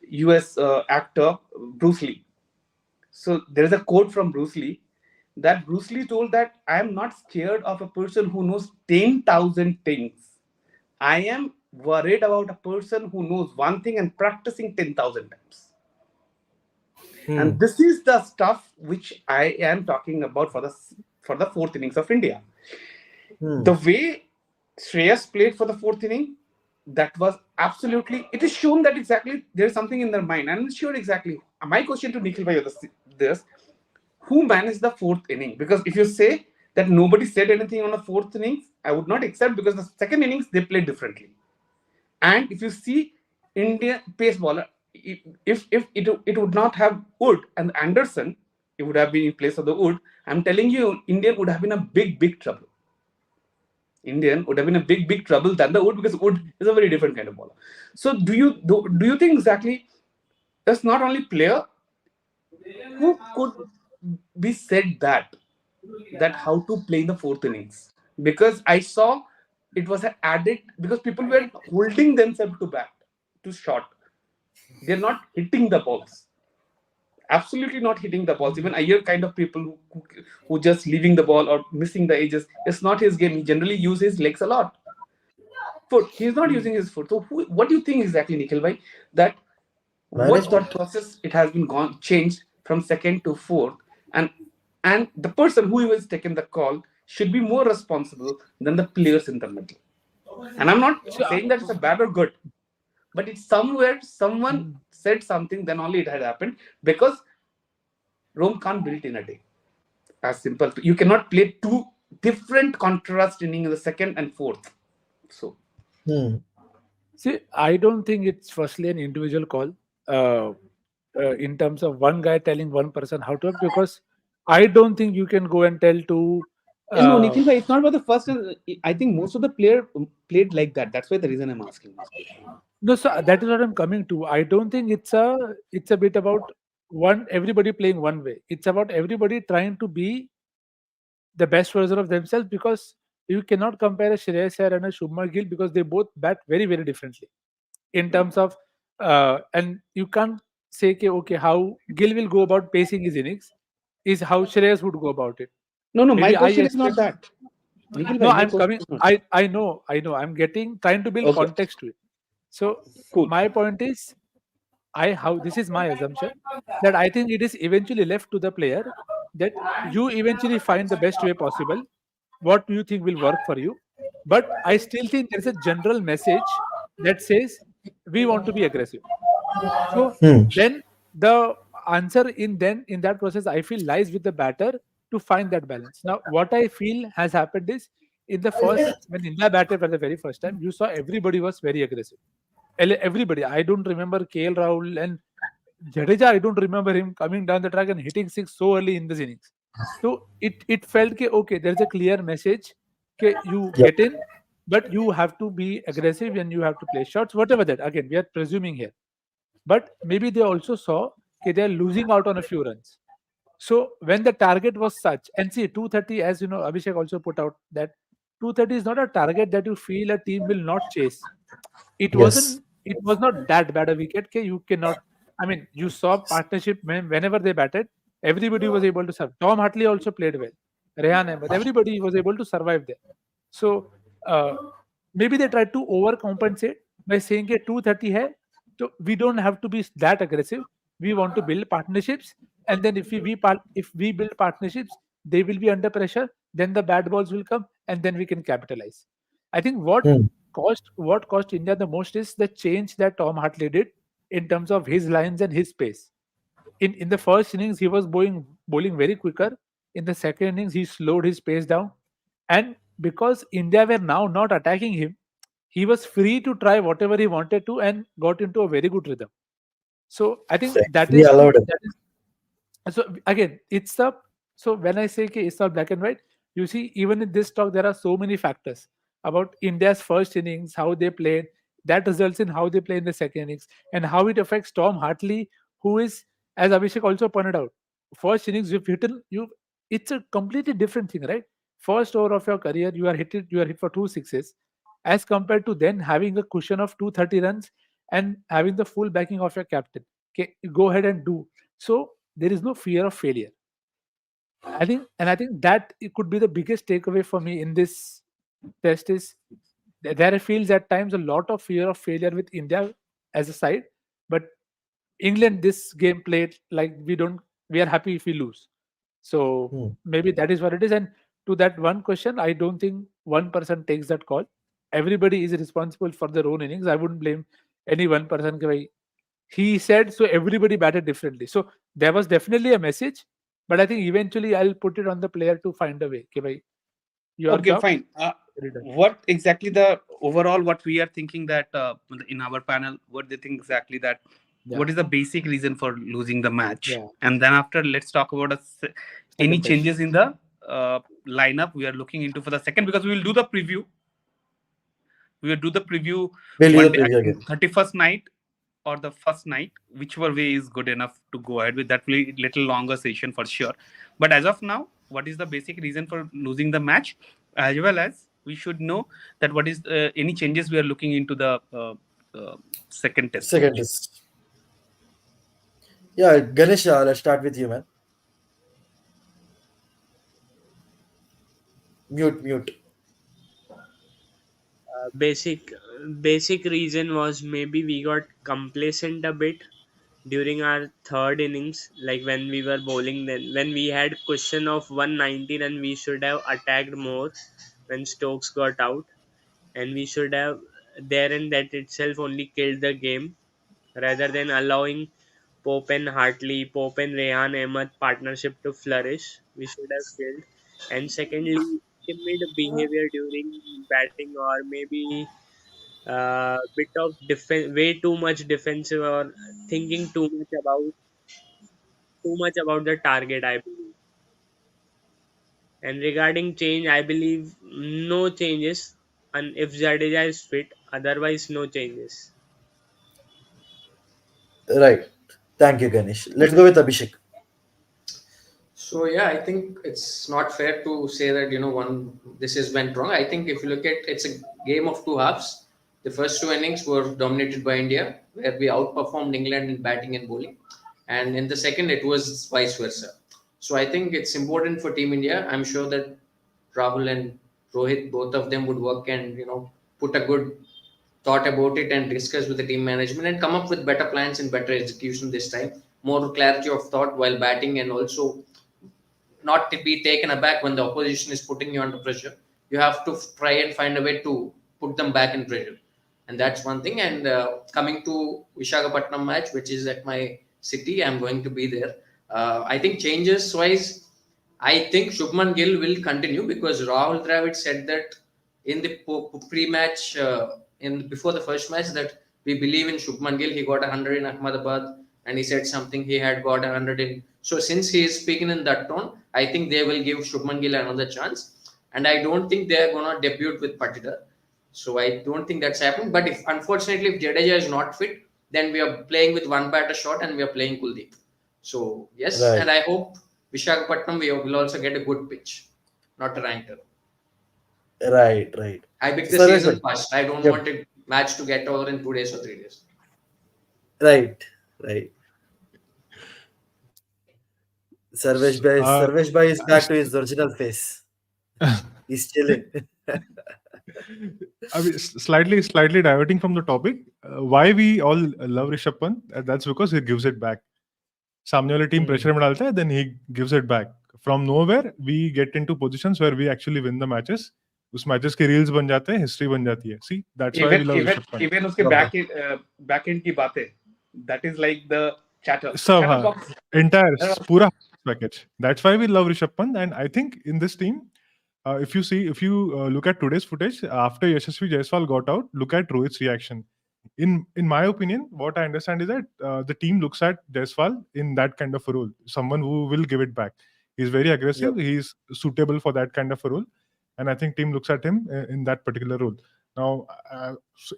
B: US actor Bruce Lee. So there is a quote from Bruce Lee that Bruce Lee told that I am not scared of a person who knows 10,000 things. I am worried about a person who knows one thing and practicing 10,000 times. And this is the stuff which I am talking about for the fourth innings of India. The way Shreyas played for the fourth inning, that was absolutely, it is shown that exactly there's something in their mind. I'm not sure exactly. My question to Nikhil Bhai was this: who managed the fourth inning? Because if you say that nobody said anything on the fourth innings, I would not accept, because the second innings they played differently. And if you see India pace bowler, if it would not have Wood and Anderson, it would have been in place of the Wood. I'm telling you, India would have been a big trouble. Indian would have been a big trouble than the Wood, because Wood is a very different kind of bowler. So do you think exactly that's not only player who could be said that how to play in the fourth innings? Because I saw it was an added, because people were holding themselves to bat to shot. They're not hitting the balls. Absolutely not hitting the balls. Even I hear kind of people who just leaving the ball or missing the edges. It's not his game. He generally uses his legs a lot. Foot. He's not using his foot. So what do you think exactly, Nikhil bhai? That what thought process it has been changed from second to fourth, and the person who has taken the call should be more responsible than the players in the middle. And I'm not saying that it's a bad or good, but it's somewhere someone said something, then only it had happened, because Rome can't build in a day. As simple. You cannot play two different contrast inning in the second and fourth. So
D: See, I don't think it's firstly an individual call in terms of one guy telling one person how to, because I don't think you can go and tell to.
B: no, Nikhil bhai, it's not about the first. I think most of the player played like that. That's why the reason I'm asking this question.
D: No, so that is what I'm coming to. I don't think it's a bit about everybody playing one way. It's about everybody trying to be the best version of themselves, because you cannot compare a Shreyas Iyer and a Shubman Gill, because they both bat very differently in terms of and you can't say okay how Gill will go about pacing his innings is how Shreyas would go about it.
B: No, my
D: Maybe I
B: question is not
D: expect.
B: that. Nikhil
D: No,
B: bhai, my
D: I'm
B: question
D: coming.
B: is not that.
D: I know. I'm trying to build
B: Okay,
D: context to it. So
B: cool.
D: my point is, how this is my assumption, that I think it is eventually left to the player, that you eventually find the best way possible, what you think will work for you. But I still think there's a general message that says we want to be aggressive. So then the answer in that process, I feel, lies with the batter to find that balance. Now, what I feel has happened is, in the first, when India batted for the very first time, you saw everybody was very aggressive. Everybody. I don't remember KL Rahul and Jadeja. I don't remember him coming down the track and hitting six so early in this innings. So it felt okay. There's a clear message. Okay, you get in, but you have to be aggressive and you have to play shots. Whatever that. Again, we are presuming here, but maybe they also saw they're losing out on a few runs. So when the target was such, and see 230, as you know, Abhishek also put out that 230 is not a target that you feel a team will not chase. It was not that bad a wicket. Okay, you cannot. I mean, you saw partnership whenever they batted, everybody was able to serve. Tom Hartley also played well. Rehan Ahmed, everybody was able to survive there. So uh, maybe they tried to overcompensate by saying that 230 hai, so we don't have to be that aggressive. We want to build partnerships, and then if we build partnerships, they will be under pressure. Then the bad balls will come, and then we can capitalize. I think what cost India the most is the change that Tom Hartley did in terms of his lines and his pace. In the first innings, he was bowling very quicker. In the second innings, he slowed his pace down, and because India were now not attacking him, he was free to try whatever he wanted to and got into a very good rhythm. So I think that
A: We
D: is
A: allowed him.
D: that is so again it's the so when I say okay, it's all black and white, you see even in this talk there are so many factors about India's first innings, how they played, that results in how they play in the second innings, and how it affects Tom Hartley, who is, as Abhishek also pointed out, first innings you've hit you, it's a completely different thing, right? First over of your career you are hit for two sixes, as compared to then having a cushion of 230 runs and having the full backing of your captain. Okay, go ahead and do so. There is no fear of failure. I think that it could be the biggest takeaway for me in this test is there feels at times a lot of fear of failure with India as a side, but England this game played like we are happy if we lose. So
A: Hmm.
D: maybe that is what it is. And to that one question, I don't think one person takes that call. Everybody is responsible for their own innings. I wouldn't blame any one person. कि भाई, he said so everybody batted differently. So there was definitely a message, but I think eventually I'll put it on the player to find a way. कि भाई, your
B: Okay,
D: job,
B: fine.
D: get it done.
B: What exactly the overall what we are thinking that in our panel, what they think exactly that
D: Yeah.
B: what is the basic reason for losing the match,
D: Yeah.
B: and then after let's talk about any
D: Second test.
B: changes in the lineup we are looking into for the second, because we will do the preview. We will do the preview
A: We'll do
B: one
A: the
B: day, I
A: preview
B: think
A: again.
B: 31st night or the first night, whichever way is good enough to go ahead with. That will be little longer session for sure. But as of now, what is the basic reason for losing the match, as well as we should know that what is any changes we are looking into the second test
A: Second
B: match.
A: is yeah, Ganesh. Let's start with you, man. Mute.
F: Basic basic reason was maybe we got complacent a bit during our third innings, like when we were bowling, then when we had cushion of 190 run we should have attacked more when Stokes got out, and we should have there and that itself only killed the game rather than allowing Pope and Rehan Ahmed partnership to flourish. We should have killed. And secondly, timid behavior during batting, or maybe bit of defense, way too much defensive, or thinking too much about the target, I believe. And regarding change, I believe no changes, and if Jadeja is fit, otherwise no changes.
A: Right. Thank you, Ganesh. Let's go with Abhishek.
E: So yeah, I think it's not fair to say that one this is went wrong. I think if you look at it's a game of two halves. The first two innings were dominated by India, where we outperformed England in batting and bowling, and in the second it was vice versa. So I think it's important for Team India. I'm sure that Rahul and Rohit, both of them would work and put a good thought about it and discuss with the team management and come up with better plans and better execution this time. More clarity of thought while batting, and also not to be taken aback when the opposition is putting you under pressure. You have to try and find a way to put them back in pressure, and that's one thing. And coming to Visakhapatnam match, which is at my city, I'm going to be there. I think changes wise, I think Shubman Gill will continue because Rahul Dravid said that in the pre-match, in before the first match, that we believe in Shubman Gill. He got 100 in Ahmedabad, and he said something he had got 100 in. So since he is speaking in that tone, I think they will give Shubman Gill another chance, and I don't think they are gonna debut with Patidar. So I don't think that's happened. But if unfortunately if Jadeja is not fit, then we are playing with one batter short and we are playing Kuldeep. So yes,
A: Right.
E: and I hope Vishakhapatnam we will also get a good pitch, not a ranker.
A: Right.
E: I picked the
A: Sarvesh
E: season
A: bhai.
E: fast. I don't
A: Yep.
E: want a match to get over in 2 days or 3 days.
A: Right.
C: Uh,
A: Sarvesh bhai is back to his original face. He's chilling.
C: I mean, slightly diverting from the topic. Why we all love Rishabh Pant? That's because he gives it back. सामने वाले team pressure में डालता है, then he gives it back. From nowhere, we get into positions where we actually win the matches. उस matches के reels बन जाते हैं, history बन जाती है. See, that's why we love Rishabh Pant.
B: even उसके back end की बातें, that is like the chatter
C: सब हाँ,
B: box.
C: entire पूरा package. That's why we love Rishabh Pant, and I think in this team, if you look at today's footage after Yashasvi Jaiswal got out, look at Rohit's reaction. in my opinion, what I understand is that the team looks at Jaiswal in that kind of a role, someone who will give it back. He's very aggressive.
A: Yep.
C: He's suitable for that kind of a role, and I think team looks at him in that particular role. Now,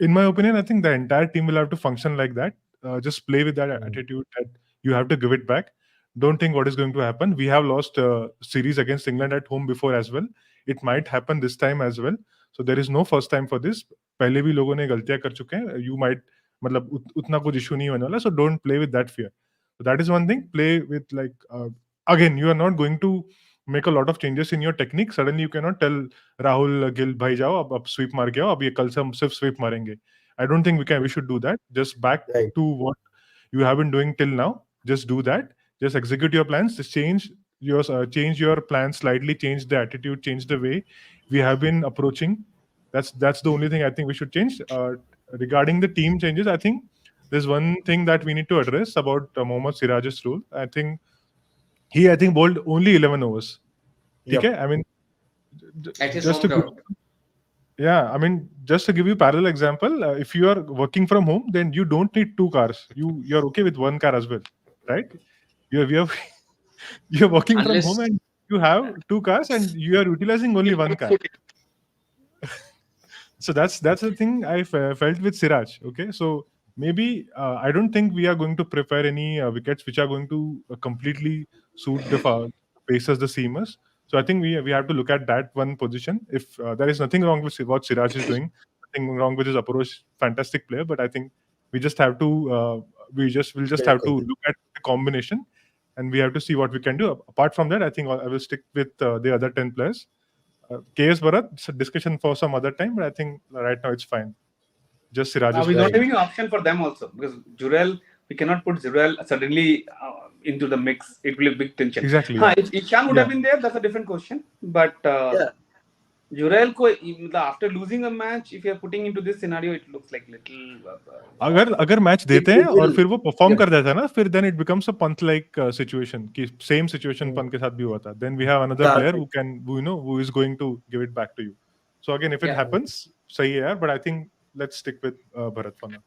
C: in my opinion, I think the entire team will have to function like that. Just play with that attitude that you have to give it back. Don't think what is going to happen. We have lost series against England at home before as well. It might happen this time as well. So there is no first time for this. पहले भी लोगों ने गलतियां कर चुके हैं. You might मतलब उतना कुछ इशू नहीं होने वाला. So don't play with that fear. So that is one thing. Play with like again, you are not going to make a lot of changes in your technique. Suddenly you cannot tell Rahul Gill भाई जाओ अब sweep मार के आओ अब ये कल से हम सिर्फ sweep मारेंगे. I don't think we should do that. Just back
A: Right.
C: to what you have been doing till now. Just do that. Just execute your plans. Just change your plans slightly. Change the attitude. Change the way we have been approaching. That's the only thing I think we should change. Regarding the team changes, I think there's one thing that we need to address about Mohammad Siraj's role. I think bowled only 11 overs.
A: Yep.
C: Okay, I mean,
E: At his
C: just
E: home
C: to give,
E: ground.
C: yeah, I mean, just to give you parallel example, if you are working from home, then you don't need two cars. You're okay with one car as well, right? You're you're working from
E: Unless
C: home and you have two cars and you are utilizing only one car. So that's the thing I felt with Siraj. Okay, so maybe I don't think we are going to prepare any wickets which are going to completely suit the pacers, the seamers. So I think we have to look at that one position. If there is nothing wrong with what Siraj is doing, nothing wrong with his approach, fantastic player. But I think we just have to we'll just have to look at the combination, and we have to see what we can do. Apart from that, I think I will stick with the other 10 players. KS Bharat, it's a discussion for some other time, but I think right now it's fine. Just Siraj is
B: We don't
A: Right.
B: have any option for them also because Jurel, we cannot put Jurel suddenly into the mix. It will be a big tension.
C: Exactly.
B: If Ishan would have been there, that's a different question. But
A: Yeah.
B: Jurel ko after losing a match, if you are putting into this scenario, it looks like little.
C: अगर match देते हैं
A: it
C: और
A: will-
C: फिर वो perform
A: yeah.
C: कर देता है ना फिर then it becomes a Pant like situation कि सेम सिचुएशन पंत के साथ भी हुआ था then we have another
A: That's
C: player
A: right.
C: who is going to give it back to you. So again, if it
E: Yeah.
C: happens, सही है यार, but I think let's stick with Bharat for now.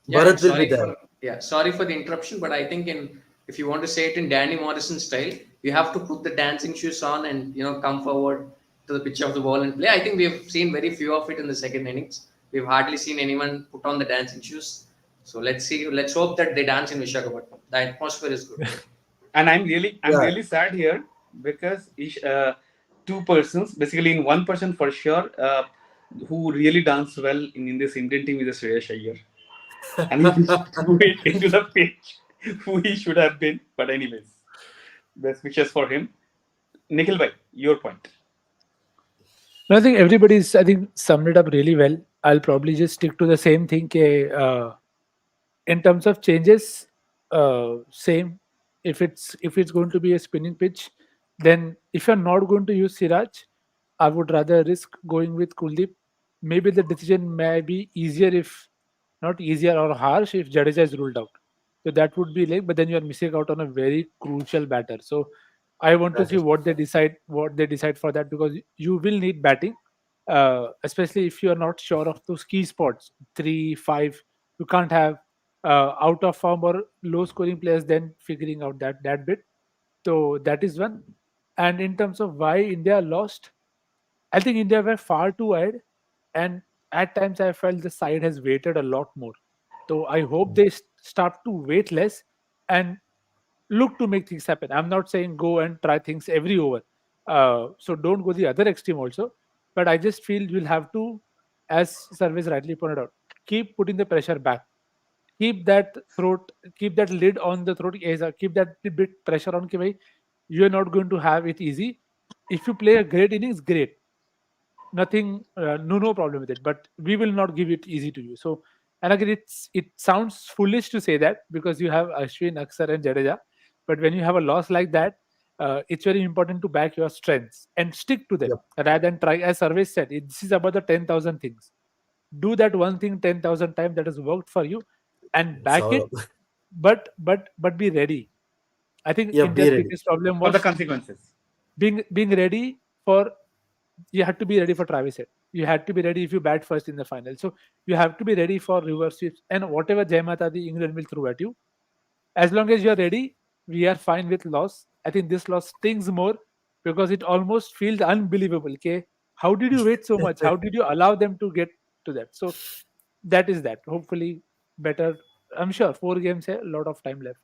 E: Yeah,
A: Bharat will be
E: sorry
A: there.
E: sorry for the interruption, but I think if you want to say it in Danny Morrison style, you have to put the dancing shoes on and come forward to the pitch of the ball and play. I think we have seen very few of it in the second innings. We've hardly seen anyone put on the dancing shoes. So let's hope that they dance in Visakhapatnam. The atmosphere is good.
B: And I'm
A: Yeah.
B: really sad here because two persons, basically in one person for sure, who really dance well in this Indian team is Shreyas Iyer. And if he went into the pitch, who he should have been. But anyways, best wishes for him. Nikhil bhai, your point.
D: I think everybody's summed it up really well. I'll probably just stick to the same thing. In terms of changes, same. If it's going to be a spinning pitch, then if you're not going to use Siraj, I would rather risk going with Kuldeep. Maybe the decision may be easier if not easier or harsh if Jadeja is ruled out. So that would be like, but then you are missing out on a very crucial batter. So I want to
A: That
D: see
A: is-
D: what they decide for that, because you will need batting, especially if you are not sure of those key spots 3 5. You can't have out of form or low scoring players then figuring out that bit. So that is one. And in terms of why India lost, I think India were far too ahead, and at times I felt the side has waited a lot more. So I hope they start to wait less and look to make things happen. I'm not saying go and try things every over. So don't go the other extreme also. But I just feel you'll have to, as Sarvesh rightly pointed out, keep putting the pressure back. Keep that lid on the throat. Keep that bit pressure on. Ki bhai, you're not going to have it easy. If you play a great innings, great. Nothing, no problem with it. But we will not give it easy to you. So, and again, it sounds foolish to say that because you have Ashwin, Aksar, and Jadeja. But when you have a loss like that, it's very important to back your strengths and stick to them rather than try. As Sarvesh said, this is about the 10,000 things. Do that one thing 10,000 times that has worked for you, and back it. But be ready. I think
A: Yeah, be
D: India's
A: ready.
D: biggest problem
B: For the
D: was
B: consequences.
D: being ready for you had to be ready for Travis Head. You had to be ready if you bat first in the final. So you have to be ready for reverse sweeps and whatever Jaimata the England will throw at you. As long as you're ready, we are fine with loss. I think this loss stings more because it almost feels unbelievable. Okay, how did you wait so much? How did you allow them to get to that? So that is that. Hopefully, better. I'm sure 4 games, a lot of time left.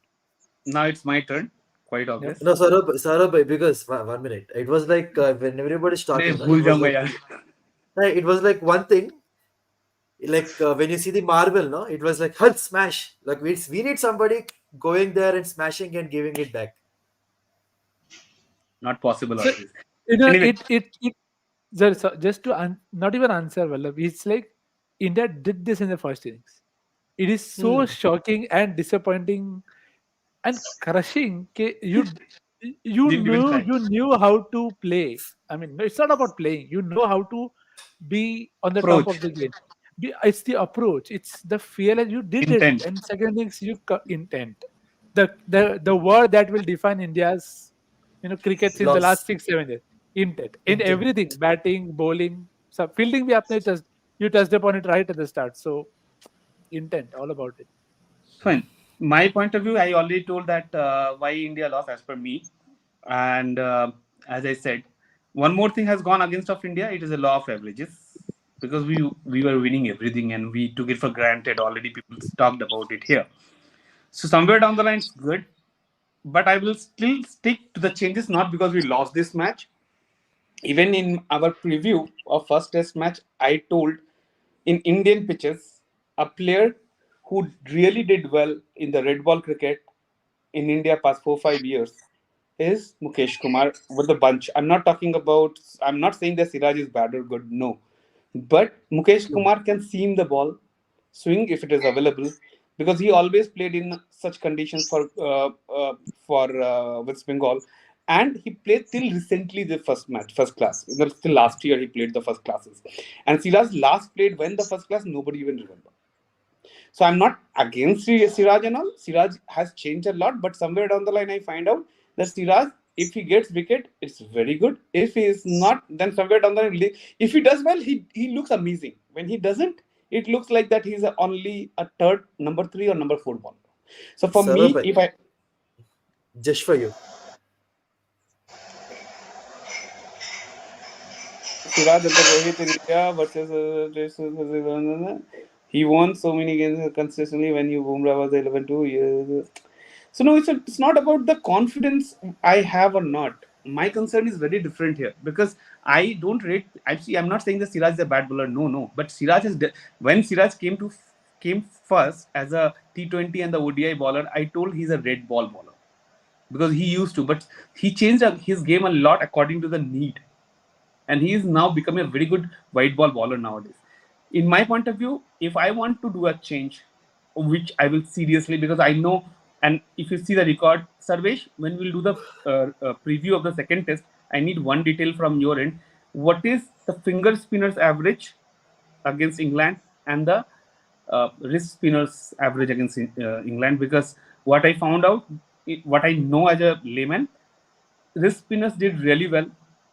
B: Now it's my turn. Quite
D: Yeah.
B: obvious.
A: No, Saurabh, because 1 minute. It was like when everybody's
B: मैं
A: talking,
B: भूल जाऊंगा यार.
A: it was like one thing. Like when you see the marble, no, it was like hut smash. Like we need somebody going there and smashing and giving it back.
B: Not possible
D: So
B: always. Anyway,
D: it just to not even answer Vallabh, it's like India did this in the first innings. It is so shocking and disappointing and crushing.
B: didn't even try.
D: You knew how to play. I mean, it's not about playing. You know how to be on the top
B: Approach,
D: of the game. It's the approach. It's the feel, and you did it.
B: intent.
D: And second things, intent. The word that will define India's crickets in the last
A: Loss,
D: 6 7 years. Intent in
A: intent.
D: everything, batting, bowling, so fielding. We आपने just you touched upon it right at the start. So intent, all about it.
B: Fine. My point of view, I already told that why India lost as per me, and as I said, one more thing has gone against of India. It is a law of averages because we were winning everything and we took it for granted. Already people talked about it here. So somewhere down the line, it's good, but I will still stick to the changes not because we lost this match. Even in our preview of first test match, I told in Indian pitches, a player who really did well in the red ball cricket in India past 4 5 years is Mukesh Kumar with the bunch. I'm not talking about. I'm not saying that Siraj is bad or good. No, but Mukesh Kumar can seam the ball, swing if it is available, because he always played in such conditions for West Bengal, and he played till recently the first match, first class. Till last year he played the first classes, and Siraj last played when the first class nobody even remember. So I'm not against Siraj and all. Siraj has changed a lot, but somewhere down the line I find out that Siraj, if he gets wicket, it's very good. If he is not, then somewhere down the line, if he does well, he looks amazing. When he doesn't, it looks like that he's only a third, number 3 or number 4 ball. So for me,
A: Saurabh,
B: if I
A: just for you.
B: Siraj and the Rohit in India versus he won so many games consistently when you Bumrah was 11-2 years. So no, it's not about the confidence I have or not. My concern is very different here because I don't rate. Actually, I'm not saying that Siraj is a bad bowler. No, no. But Siraj is when Siraj came first as a T20 and the ODI bowler, I told he's a red ball bowler because he used to, but he changed his game a lot according to the need, and he is now becoming a very good white ball bowler nowadays. In my point of view, if I want to do a change, which I will seriously, because I know, and if you see the record, Sarvesh, when we'll do the preview of the second test, I need one detail from your end. What is the finger spinners average against England and the wrist spinners average against England? Because what I found out, what I know as a layman, wrist spinners did really well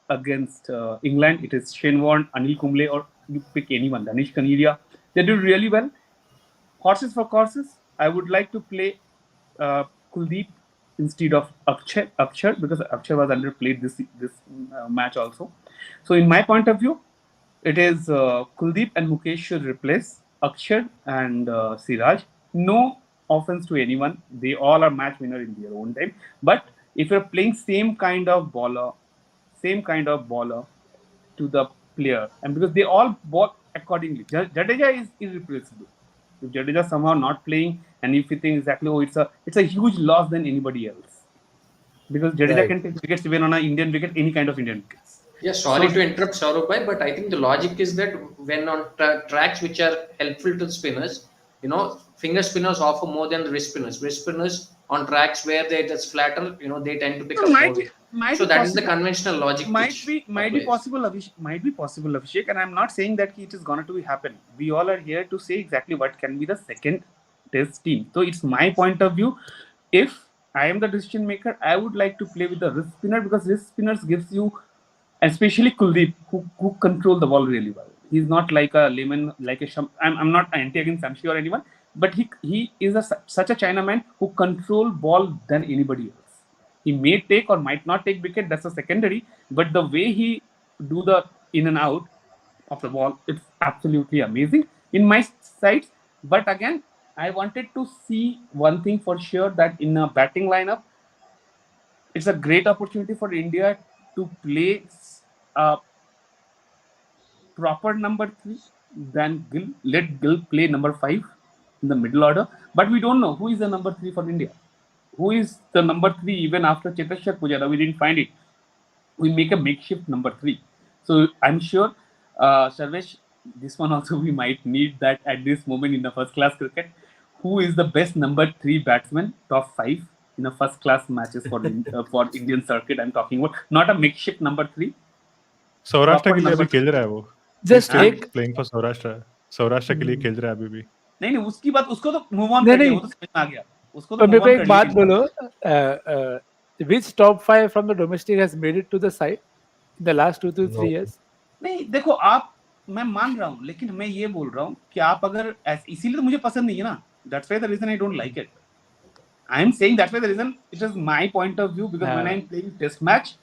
B: against England. It is Shane Warne, Anil Kumble, or you pick anyone, Danish Kaneria. They did really well. Horses for courses, I would like to play Kuldeep instead of Akshar because Akshar was underplayed this match also. So in my point of view, it is Kuldeep and Mukesh should replace Akshar and Siraj. No offense to anyone; they all are match winner in their own time. But if you're playing same kind of bowler to the player, and because they all bought accordingly. Jadeja is irreplaceable. If Jadeja somehow not playing, and if you think exactly, oh, it's a huge loss than anybody else, because Jadeja can take wickets even on an Indian wicket, any kind of Indian wickets.
E: Yeah, sorry to interrupt, Saurabh bhai, but I think the logic is that when on tracks which are helpful to the spinners, finger spinners offer more than the wrist spinners. Wrist spinners on tracks where it is flatter, they tend to pick up more wicket. So that is the conventional logic.
B: Might be possible, Abhishek, and I'm not saying that it is going to happen. We all are here to say exactly what can be the second test team. So it's my point of view. If I am the decision maker, I would like to play with the wrist spinner because wrist spinners gives you especially Kuldeep, who control the ball really well. He's not like a layman, like a I'm not anti against Shamshi or anyone, but he is such a Chinaman who control ball than anybody else. He may take or might not take wicket. That's a secondary, but the way he do the in and out of the ball, it's absolutely amazing in my sights. But again, I wanted to see one thing for sure, that in a batting lineup, it's a great opportunity for India to play a proper number three than Gill. Let Gill play number five in the middle order. But we don't know who is the number three for India. Who is the number three even after Cheteshwar Pujara? We didn't find it. We make a makeshift number three. So I'm sure, Sarvesh, this one also we might need that at this moment in the first class cricket. Who is the best number three batsman, top five in a first class matches for Indian circuit? I'm talking about not a makeshift number three.
C: Saurashtra के लिए
B: number
C: अभी खेल रहा है वो.
D: Just
C: Still
D: एक
C: playing for Saurashtra. Saurashtra के लिए खेल रहा है अभी भी.
B: नहीं उसकी बात, उसको तो मूव ऑन
D: नहीं,
B: कर लिया,
D: नहीं।
B: वो तो समझ में आ गया, उसको तो
D: तो मेरे
B: मूव
D: को
B: ऑन
D: एक
B: कर
D: बात
B: लिया.
D: बोलो, which top 5 from the domestic has made it to the side in the last 2 to 3
A: No.
D: years?
B: नहीं देखो आप, मैं मान रहा हूँ, लेकिन मैं ये बोल रहा हूँ कि आप अगर इसीलिए तो मुझे पसंद नहीं है ना. That's why the reason I don't like it. I am saying that's why the reason, it is my point of view, because when I am playing test match,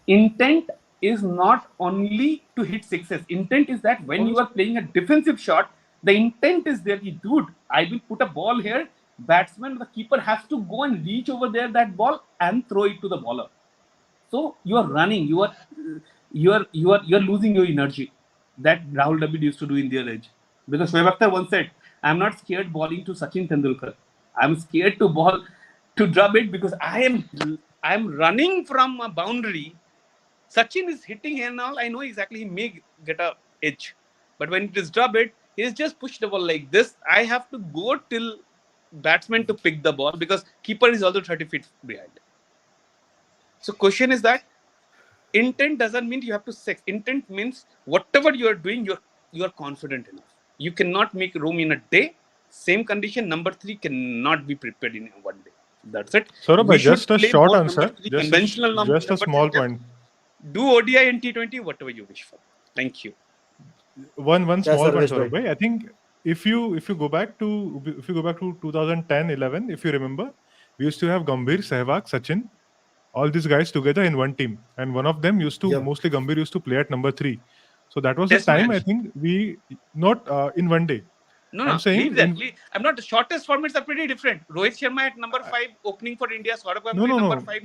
B: intent is not only to hit sixes. Intent is that when you are playing a defensive shot, the intent is there. Dude, I will put a ball here. Batsman, the keeper has to go and reach over there that ball and throw it to the bowler. So you are running. You are losing your energy. That Rahul Dravid used to do in their age. Because Shoaib Akhtar once said, "I'm not scared bowling to Sachin Tendulkar. I'm scared to ball to Dravid because I am running from a boundary. Sachin is hitting here now. I know exactly he may get a edge, but when it is Dravid, he is just push the ball like this. I have to go till batsman to pick the ball because keeper is also 30 feet behind." So question is that intent doesn't mean you have to sex. Intent means whatever you are doing, you are confident enough. You cannot make room in a day. Same condition, number three cannot be prepared in one day. That's it.
C: Saurabh,
B: We should
C: just a
B: play
C: short
B: more
C: answer.
B: number three, conventional number.
C: Just a small point.
B: Do ODI and T20, whatever you wish for. Thank you.
C: One
A: Yeah,
C: small point,
A: Sarvesh bhai.
C: Saurabh bhai. I think if you go back to 2010-11, if you remember, we used to have Gambhir, Sehwag, Sachin, all these guys together in one team, and one of them used to
A: Yep.
C: mostly Gambhir used to play at number 3. So that was
B: Test
C: the time
B: match.
C: I think we not in one day.
B: No,
C: I'm saying
B: leave that.
C: in-
B: I'm not. The shortest formats are pretty different. Rohit Sharma at number 5 opening for India. Saurabh Ganguly
C: No.
B: number 5.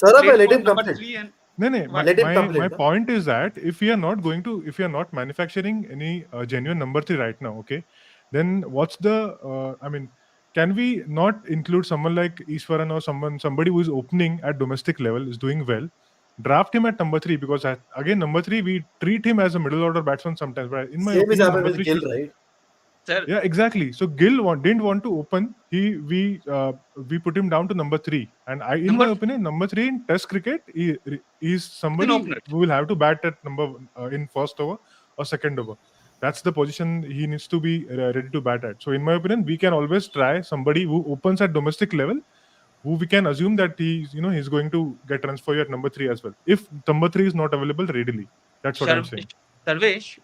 A: Saurabh,
B: played
A: let
B: for
A: him
B: number
A: complete.
B: 3 and
C: No,
A: Let him complete,
C: my
A: no?
C: point is that if we are not manufacturing any genuine number 3 right now, okay, then what's the I mean, can we not include someone like Ishwaran or somebody who is opening at domestic level is doing well, draft him at number 3, because again number 3 we treat him as a middle order batsman sometimes, but in my
A: Same is
C: opinion
A: happened
C: number
A: with
C: 3
A: Gill,
C: should,
A: right?
B: sir,
C: yeah, exactly. So Gill didn't want to open. We put him down to number 3, and in my opinion, number 3 in Test cricket is somebody
B: opener.
C: who will have to bat at in first over or second over. That's the position he needs to be ready to bat at. So in my opinion, we can always try somebody who opens at domestic level, who we can assume that he's going to get runs for you at number 3 as well. If number 3 is not available readily, that's what I'm saying.
B: Sarvesh,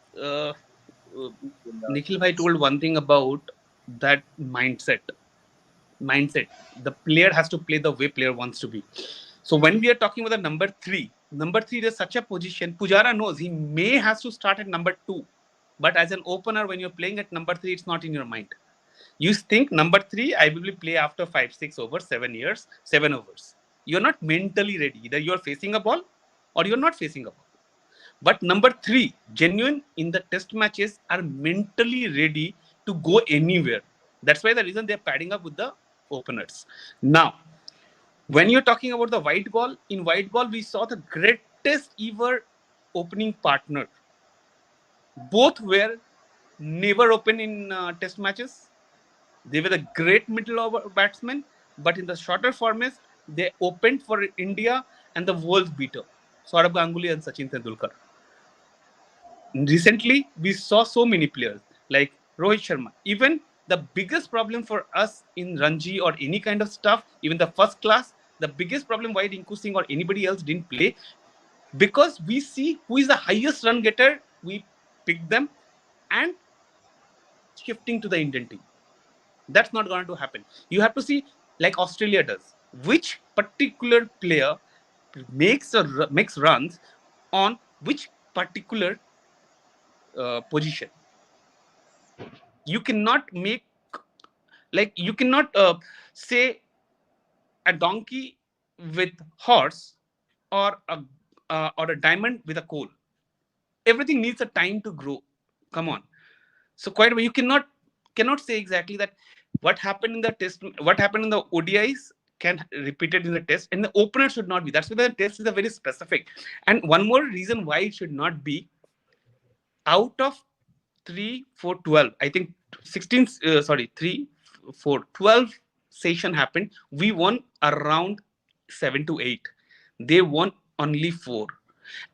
B: Nikhil bhai told one thing about that mindset. The player has to play the way player wants to be. So when we are talking about the number 3, is such a position. Pujara knows he may has to start at number 2, but as an opener, when you're playing at number 3, it's not in your mind. You think number 3, I will play after 5, 6 overs, 7 overs. You're not mentally ready. Either you're facing a ball or you're not facing a ball. But number 3, genuine in the test matches, are mentally ready to go anywhere. That's why the reason they're padding up with the openers. Now, when you're talking about the white ball, in white ball, we saw the greatest ever opening partner. Both were never open in test matches. They were the great middle over batsmen, but in the shorter formats, they opened for India and the world's beater, Sourabh Ganguly and Sachin Tendulkar. Recently, we saw so many players like Rohit Sharma. Even the biggest problem for us in Ranji or any kind of stuff, even the first class, the biggest problem why Rinku Singh or anybody else didn't play, because we see who is the highest run getter, we pick them and shifting to the Indian team. That's not going to happen. You have to see, like Australia does, which particular player makes runs on which particular position. You cannot make, like, you cannot say a donkey with horse, or a diamond with a coal. Everything needs a time to grow. Come on. So quite you cannot say exactly that what happened in the test, what happened in the ODIs can repeat it in the test, and the opener should not be. That's why the test is a very specific. And one more reason why it should not be, out of 3 4 12, I think 16, 3 4 12 session happened, we won around 7 to 8. They won only 4.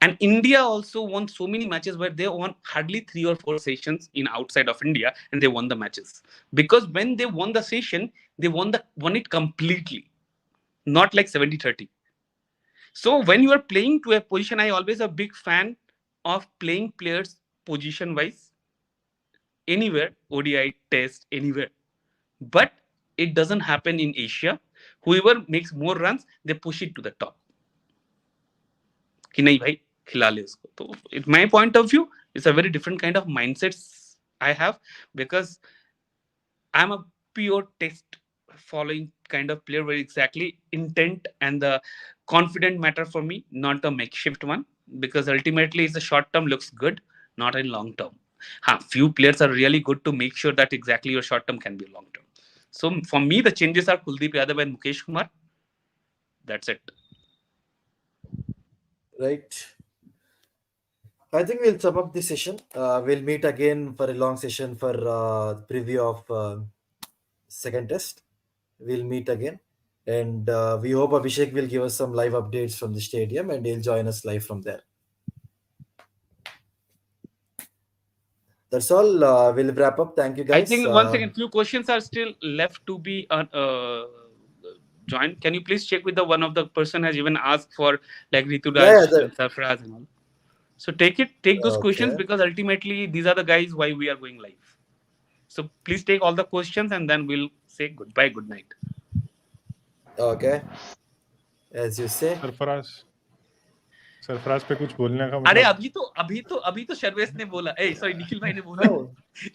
B: And India also won so many matches where they won hardly 3 or 4 sessions in outside of India, and they won the matches. Because when they won the session, they won it completely, not like 70-30. So when you are playing to a position, I always a big fan of playing players position wise, anywhere, ODI, test, anywhere. But it doesn't happen in Asia. Whoever makes more runs, they push it to the top. कि नहीं भाई खिला ले उसको. तो in my point of view, it's a very different kind of mindsets I have, because I'm a pure test following kind of player, where exactly intent and the confident matter for me, not a makeshift one, because ultimately it's a short term looks good, not in long term. Few players are really good to make sure that exactly your short term can be long term. So for me, the changes are Kuldeep Yadav and Mukesh Kumar. That's it.
A: Right. I think we'll sum up this session. We'll meet again for a long session for preview of second test. We'll meet again. And we hope Abhishek will give us some live updates from the stadium, and he'll join us live from there. That's all. We'll wrap up. Thank you, guys.
B: I think one second, few questions are still left to be joined. Can you please check with the one of the person has even asked for, like Rituraj and Sarfaraz and all. So take those questions, because ultimately these are the guys why we are going live. So please take all the questions, and then we'll say goodbye, good night.
A: Okay. As you say.
C: Sarfaraz पे कुछ बोलने का
B: अरे
C: मतलब
B: अभी तो सर्वेश ने बोला, सॉरी निखिल भाई ने बोला,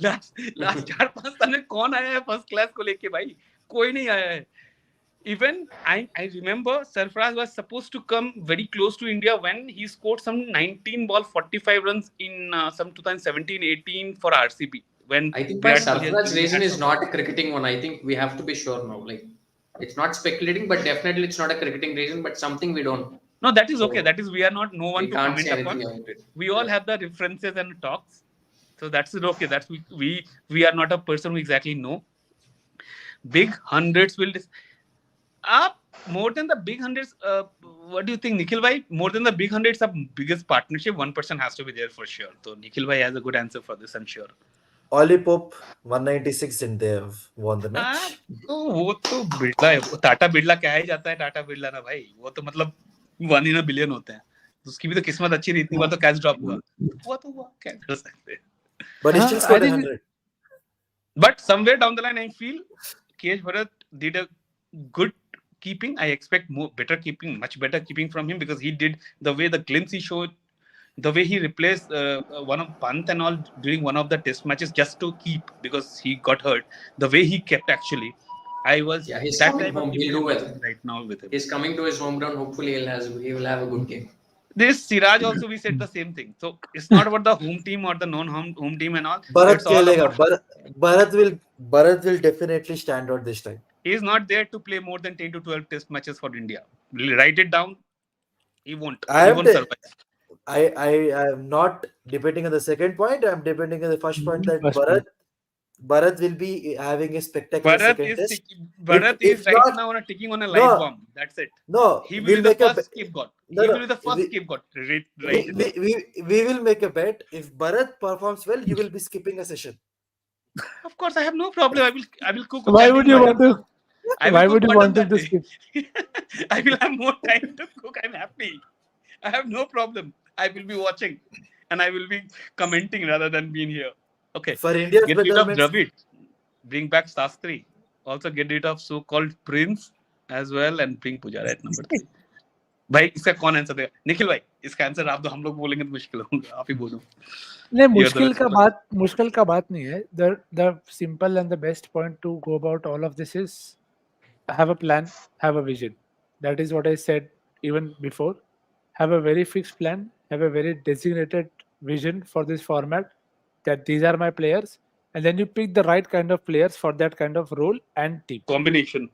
B: लास्ट 4-5 साल में कौन आया है फर्स्ट क्लास को लेके भाई? कोई नहीं आया है. Even I remember Sarfaraz was supposed to come very close to India when he scored some 19 ball 45 runs in some 2017-18 for RCB. When
E: I think my Sarfaraz reason is not a cricketing one. I think we have to be sure now. Like, it's not speculating, but definitely it's not a cricketing reason, but something we don't.
B: No, that is okay. That is, we are not no one to comment upon. We all have the references and talks, so that's okay. That's we are not a person who exactly know. Big hundreds will. More than the big hundreds, what do you think, Nikhil bhai? More than the big hundreds of biggest partnership, one person has to be there for sure. So Nikhil bhai has a good answer for this, I'm sure.
A: Ollie Pope 196 and they have won the match.
B: तो वो तो बिरला है, वो टाटा बिरला क्या ही जाता है टाटा बिरला ना भाई, वो तो मतलब 1 in a billion होते हैं. उसकी भी तो किस्मत अच्छी नहीं थी, वो तो कैच ड्रॉप हुआ क्या कर सकते हैं.
A: But he still scored 100.
B: But somewhere down the line, I feel KH Bharat did a good keeping. I expect better keeping, much better keeping from him, because he did the way the glimpse he showed, the way he replaced one of Pant and all during one of the test matches just to keep, because he got hurt. The way he kept actually, I was
E: he's
B: that
E: coming
B: type
E: home.
B: of
E: He'll do well
B: right now with him.
E: He's coming to his hometown. Hopefully, he will have a good game.
B: This Siraj also, we said the same thing. So it's not about the home team or the non-home team and all.
A: Bharat will definitely stand out this time.
B: He is not there to play more than 10 to 12 test matches for India. Write it down. He won't survive.
A: I am not debating on the second point. I'm debating on the first point that Bharat will be having a spectacular second test.
B: Bharat is right now ticking on a light bomb. That's it.
A: No,
B: he will be the first scapegoat. He will be the first scapegoat.
A: We will make a bet. If Bharat performs well, you will be skipping a session.
B: Of course, I have no problem. I will cook.
D: Why would you want to? Why would you want to skip?
B: I will have more time to cook. I'm happy. I have no problem. I will be watching and I will be commenting rather than being here. Okay.
A: For India's
B: Get rid of
A: betterment,
B: Dravid. Bring back Sastri. Also get rid of so-called Prince as well and bring Pujara at number 3. भाई इसका कौन answer देगा? निखिल भाई इसका answer आप दो, हम लोग बोलेंगे तो मुश्किल होगा, आप ही बोलो.
D: नहीं,
B: You are the
D: मुश्किल का बात नहीं है. The simple and the best point to go about all of this is have a plan, have a vision. That is what I said even before. Have a very fixed plan, have a very designated vision for this format, that these are my players, and then you pick the right kind of players for that kind of role and team.
B: combination.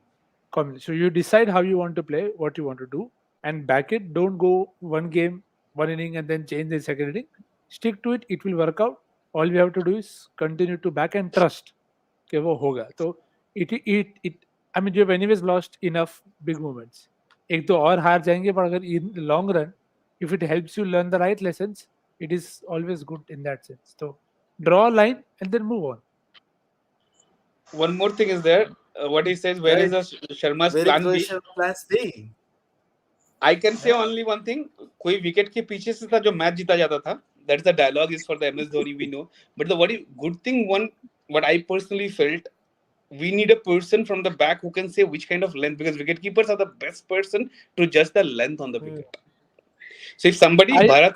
D: So you decide how you want to play, what you want to do, and back it. Don't go one game, one inning, and then change the second inning. Stick to it. It will work out. All we have to do is continue to back and trust. कि वो होगा. तो it I mean, you have anyways lost enough big moments. एक दो और हार जाएंगे, but अगर in the long run, if it helps you learn the right lessons, it is always good in that sense. So draw a line and then move on.
B: One more thing is there. What he says, where is the Sharma's
A: where
B: plan
A: is
B: B?
A: Rohit Sharma's plan B?
B: I can say only one thing. कोई wicket के पीछे से था जो match जीता जाता था. That's the dialogue is for the MS Dhoni, we know. But the very good thing, what I personally felt, we need a person from the back who can say which kind of length, because wicket keepers are the best person to judge the length on the wicket. So if somebody Bharat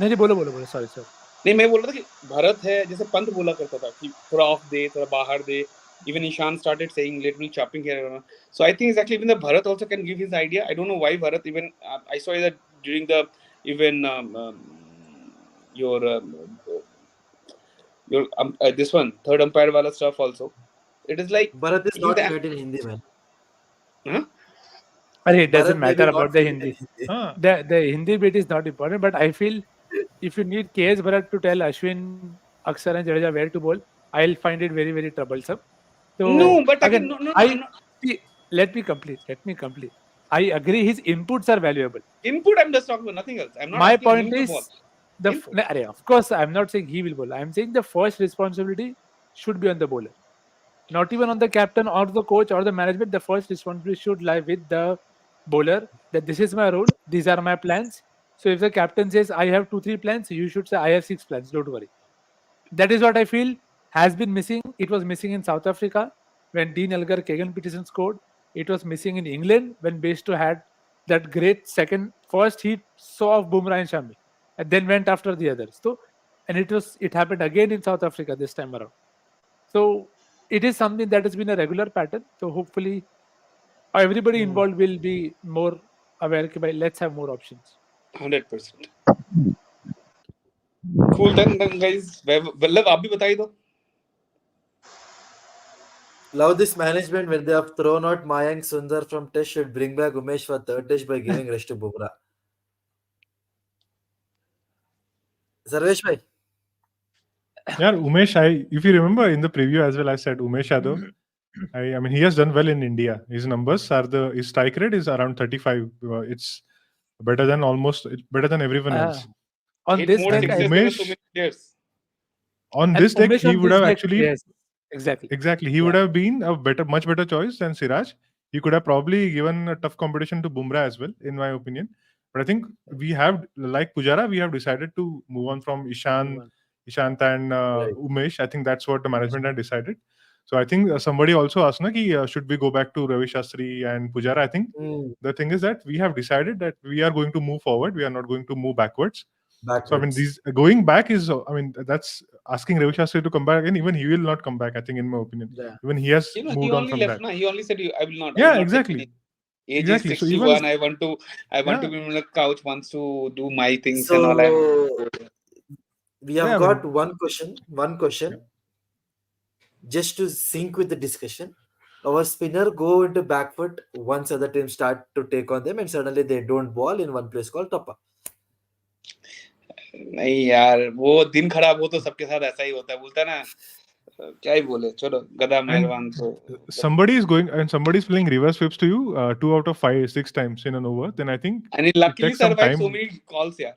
D: नहीं बोलो sorry sir.
B: नहीं, मैं बोल रहा था कि भारत है, जैसे पंत बोला करता था कि थोड़ा ऑफ दे, थोड़ा बाहर दे. Even Ishan started saying let me chopping here. So I think exactly even the Bharat also can give his idea. I don't know why Bharat even I saw that during the even your this one third umpire wala stuff also. It is like
A: Bharat is not fluent in Hindi, man.
B: Huh?
D: It doesn't
A: Bharat
D: matter
A: maybe
D: about
A: not
D: the
A: fluent in
D: Hindi.
A: Hindi.
D: The Hindi bit is not important, but I feel if you need KS Bharat to tell Ashwin, Akshar and Jadeja where to bowl, I'll find it very, very troublesome. So
B: No, but
D: again,
B: no.
D: Let me complete. I agree his inputs are valuable.
B: Input, I'm just talking about nothing else. I'm not
D: My
B: asking
D: point
B: him to
D: is,
B: bowl.
D: of course, I'm not saying he will bowl. I'm saying the first responsibility should be on the bowler. Not even on the captain or the coach or the management. The first responsibility should lie with the bowler, that this is my role, these are my plans. So if the captain says, I have 2-3 plans, you should say, I have 6 plans, don't worry. That is what I feel has been missing. It was missing in South Africa when Dean Elgar, Kagan Peterson scored. It was missing in England when Bairstow had that great first he saw of Bumrah and Shami, and then went after the others. So, and it happened again in South Africa this time around. So it is something that has been a regular pattern. So hopefully everybody involved will be more aware. Let's have more options.
B: 100%. Cool then guys. Vallabh, आप भी बताइए दो.
A: Love this management when they have thrown out Mayank Sundar from Test should bring back Umesh for third Test by giving rest to Bumrah. Sarvesh bhai.
C: Yeah, Umesh, if you remember in the preview as well, I said Umesh Yadav. I mean, he has done well in India. His numbers are his strike rate is around 35. It's better than everyone else.
D: On this deck,
C: he would have actually.
D: Yes, exactly.
C: He would have been a much better choice than Siraj. He could have probably given a tough competition to Bumrah as well, in my opinion. But I think we have, like Pujara, we have decided to move on from Ishant and Umesh. I think that's what the management had decided. So I think somebody also asked, should we go back to Ravi Shastri and Pujara? I think the thing is that we have decided that we are going to move forward. We are not going to move backwards. So I mean, going back is, that's asking Ravi Shastri to come back again. Even he will not come back, I think, in my opinion.
A: Yeah.
C: Even he has moved on from that.
B: He only said, I will not.
C: Yeah, exactly.
B: Age is 61. So I want to be on the couch, wants to do my things and all.
A: We have got one question. Yeah. Just to sync with the discussion. Our spinner go into back foot once other teams start to take on them and suddenly they don't ball in one place called Toppa.
B: नहीं यार, वो दिन खराब हो तो सबके साथ ऐसा ही होता है, बोलता है ना, क्या ही बोले, चलो गधा मेहरबान. तो
C: somebody is going and somebody is playing reverse whips to you 2 out of 6 times in an over, then I think
B: and he luckily survived so many calls. Yeah,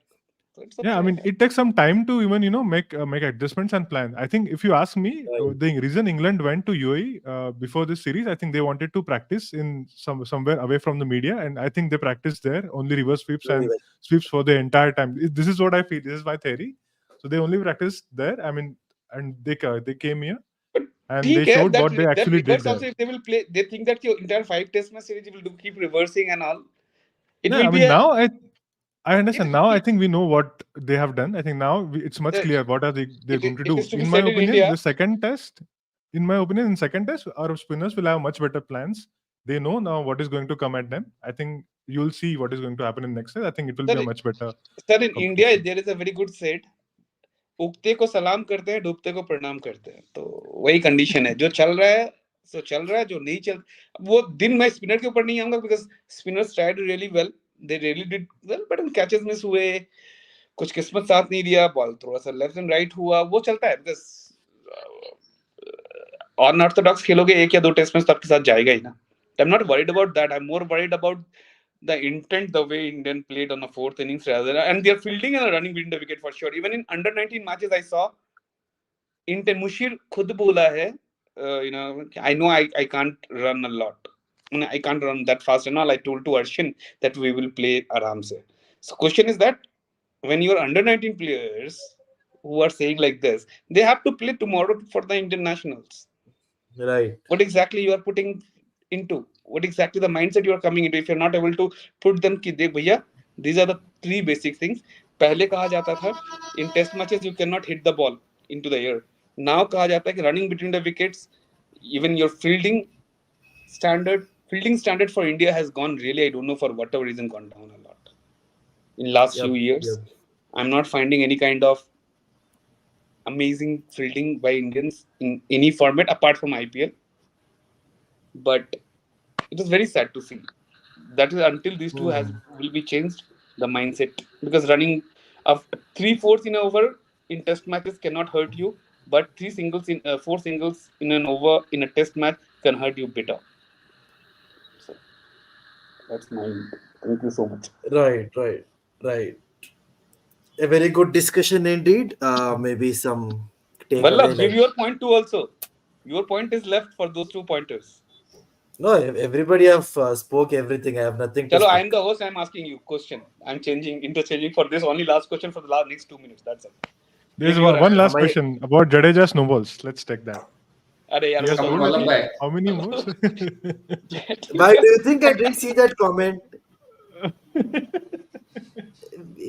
B: So it's
C: Yeah, I
B: okay.
C: mean, it takes some time to even make adjustments and plan. I think if you ask me,
A: Right.
C: the reason England went to UAE before this series, I think they wanted to practice in somewhere away from the media, and I think they practiced there only reverse sweeps
A: Very
C: and
A: well.
C: sweeps for the entire time. This is what I feel. This is my theory. So they only practiced there. I mean, and they came here
B: But
C: and they
B: ठीक है,
C: showed
B: that
C: what they
B: that
C: actually did
B: reverse
C: there.
B: also, if they will play, they think that your entire 5 test match series will do keep reversing and all. It
C: Yeah,
B: will
C: I
B: be
C: mean
B: a
C: now I
B: it
C: understand.
B: is
C: Now I think we know what they have done. I think now it's much clear what are they're going to
B: it
C: do.
B: is to be
C: In my
B: said in
C: opinion,
B: India.
C: the second test, in my opinion, in second test, our spinners will have much better plans. They know now what is going to come at them. I think you'll see what is going to happen in next test. I think it will be
B: Sir,
C: a much better
B: sir, in India
C: competition.
B: there is a very good said, उगते को सलाम करते हैं, डूबते को प्रणाम करते हैं. तो वही कंडीशन है. जो चल रहा है सो चल रहा है, जो नहीं चल वो दिन मैं स्पिनर के ऊपर नहीं आऊंगा, because spinners tried really well, they really did well, but उन कैचेस मिस हुए, कुछ किस्मत साथ नहीं दिया, बॉल थोड़ा सा लेफ्ट एंड राइट हुआ, वो चलता है. बिकॉज अनऑर्थोडॉक्स खेलोगे एक या दो टेस्ट मैच तो आपके साथ जाएगा ही ना. I am not worried about that. I am more worried about the intent, the way Indian played on the fourth innings rather than, and their fielding and running between the wicket for sure. Even in under 19 matches, I saw intent. Mushir खुद बोला है, I know I can't run a lot. I can't run that fast and all. I told to Arshin that we will play aram se. So question is that when you are under 19 players who are saying like this, they have to play tomorrow for the Indian nationals.
A: Right.
B: What exactly you are putting into, what exactly the mindset you are coming into, if you're not able to put them ki dekh bhaiya, these are the three basic things. पहले कहा जाता था in test matches you cannot hit the ball into the air. Now कहा जाता है कि running between the wickets, even your fielding standard for India has gone really, I don't know for whatever reason, gone down a lot in last few
A: Yep.
B: years.
A: Yep.
B: I'm not finding any kind of amazing fielding by Indians in any format apart from IPL. But it is very sad to see. That is until these two will be changed, the mindset. Because running of 3/4 in an over in test matches cannot hurt you, but four singles in an over in a test match can hurt you bitter. So that's my. Thank you so much.
A: Right. Right. Right. A very good discussion indeed. Maybe some takeaway
B: Vallabh, give
A: like
B: your point too also. Your point is left for those two pointers.
A: no. Everybody have spoke everything. I have nothing to
B: Chalo, I am
A: speak.
B: the host. I am asking you question. I am interchanging for this only last question for the next 2 minutes. That's it.
C: There's
B: Give your
C: one
B: answer.
C: last
A: Am I?
C: question about Jadeja snowballs. Let's take that.
B: अरे यार
C: He
B: वो
C: has
E: Come on,
C: bowled, I
E: Vallabh
C: think,
E: bhai.
C: how many more?
A: Why do you think I didn't see that comment?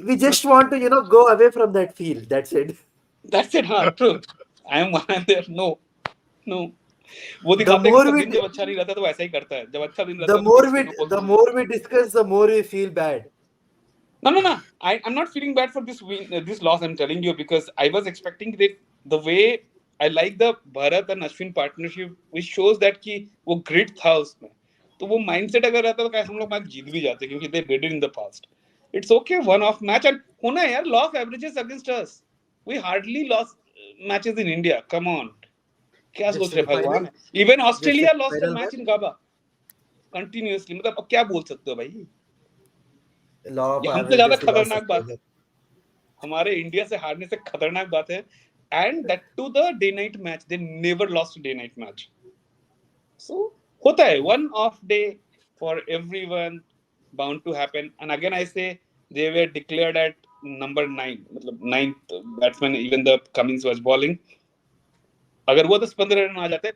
A: We just want to, go away from that field. That's it.
B: That's it, हाँ, true. I am one there. No, no. वो
A: The
B: दिखाता है कि
A: more
B: उसका
A: we,
B: दिन जब अच्छा नहीं रहता तो वैसा ही करता है, जब अच्छा दिन रहता
A: the
B: है तो
A: more
B: फिर
A: we,
B: उसको know
A: the
B: ball.
A: more we discuss, the more we feel bad.
B: No. I'm not feeling bad for this win, this loss. I'm telling you because I was expecting that the way I like the Bharat and Ashwin partnership, which shows that कि वो grit था उसमें. तो वो mindset अगर रहता तो कैसे हम लोग मैच जीत भी जाते क्योंकि they did it in the past. It's okay, one off match and होना है यार, law of averages against us. We hardly lost matches in India. Come on. क्या
A: Just
B: सोच
A: in
B: रहे
A: the final.
B: भगवान. Even
A: Just in
B: Australia
A: the
B: lost a
A: final
B: match
A: match.
B: in Gaba continuously. मतलब अब क्या बोल सकते हो भाई.
A: Law of
B: ये हमसे ज्यादा
A: averages loss.
B: खतरनाक बात है. हमारे इंडिया से हारने से खतरनाक बात है. And that to the day night match, they never lost a day night match. So होता है, one off day for everyone, bound to happen. And again I say they were declared at number 9, मतलब 9th batsman, even the Cummins was bowling. अगर वो 10-15 run आ जाते,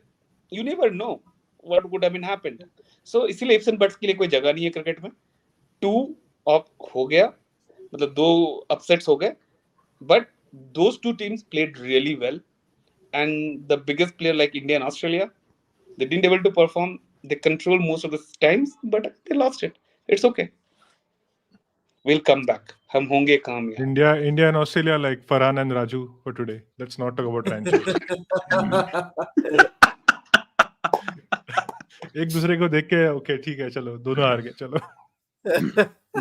B: you never know what would have been happened. So इसीलिए ifs and buts के लिए कोई जगह नहीं है क्रिकेट में. 2 ऑफ हो गया, मतलब 2 अपसेट्स हो गए, but those two teams played really well. And the biggest player like India and Australia, they didn't able to perform. They control most of the times, but they lost it. It's okay. We'll come back. हम होंगे कामयाब.
C: India and Australia like Farhan and Raju for today. Let's not talk about Rancho. एक दूसरे को देख के okay ठीक है चलो दोनों हार गए चलो.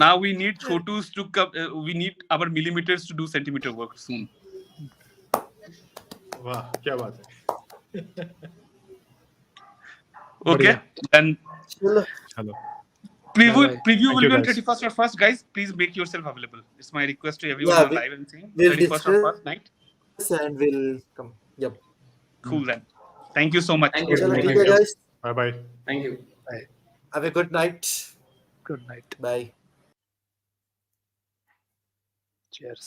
B: Now we need Chotus to come. We need our millimeters to do centimeter work soon.
C: वाह क्या बात है.
B: Okay, then
A: Chalo.
C: चलो.
D: Bye-bye.
B: Preview
C: Thank
B: will
C: you,
B: be on
C: guys.
B: 31st or 1st. Guys, please make yourself available. It's my request to everyone
A: Yeah,
B: on live and saying
A: we'll
B: 31st or
A: discuss
B: 1st night.
A: and we'll come. Yep.
B: Cool then. Thank you so much.
E: Thank you.
A: Chalo,
C: Thank
A: theek
C: you.
A: hai,
E: Thank you.
A: guys.
C: Bye bye.
E: Thank you.
D: Bye.
A: Have a good night.
D: Good night.
A: Bye.
D: Cheers.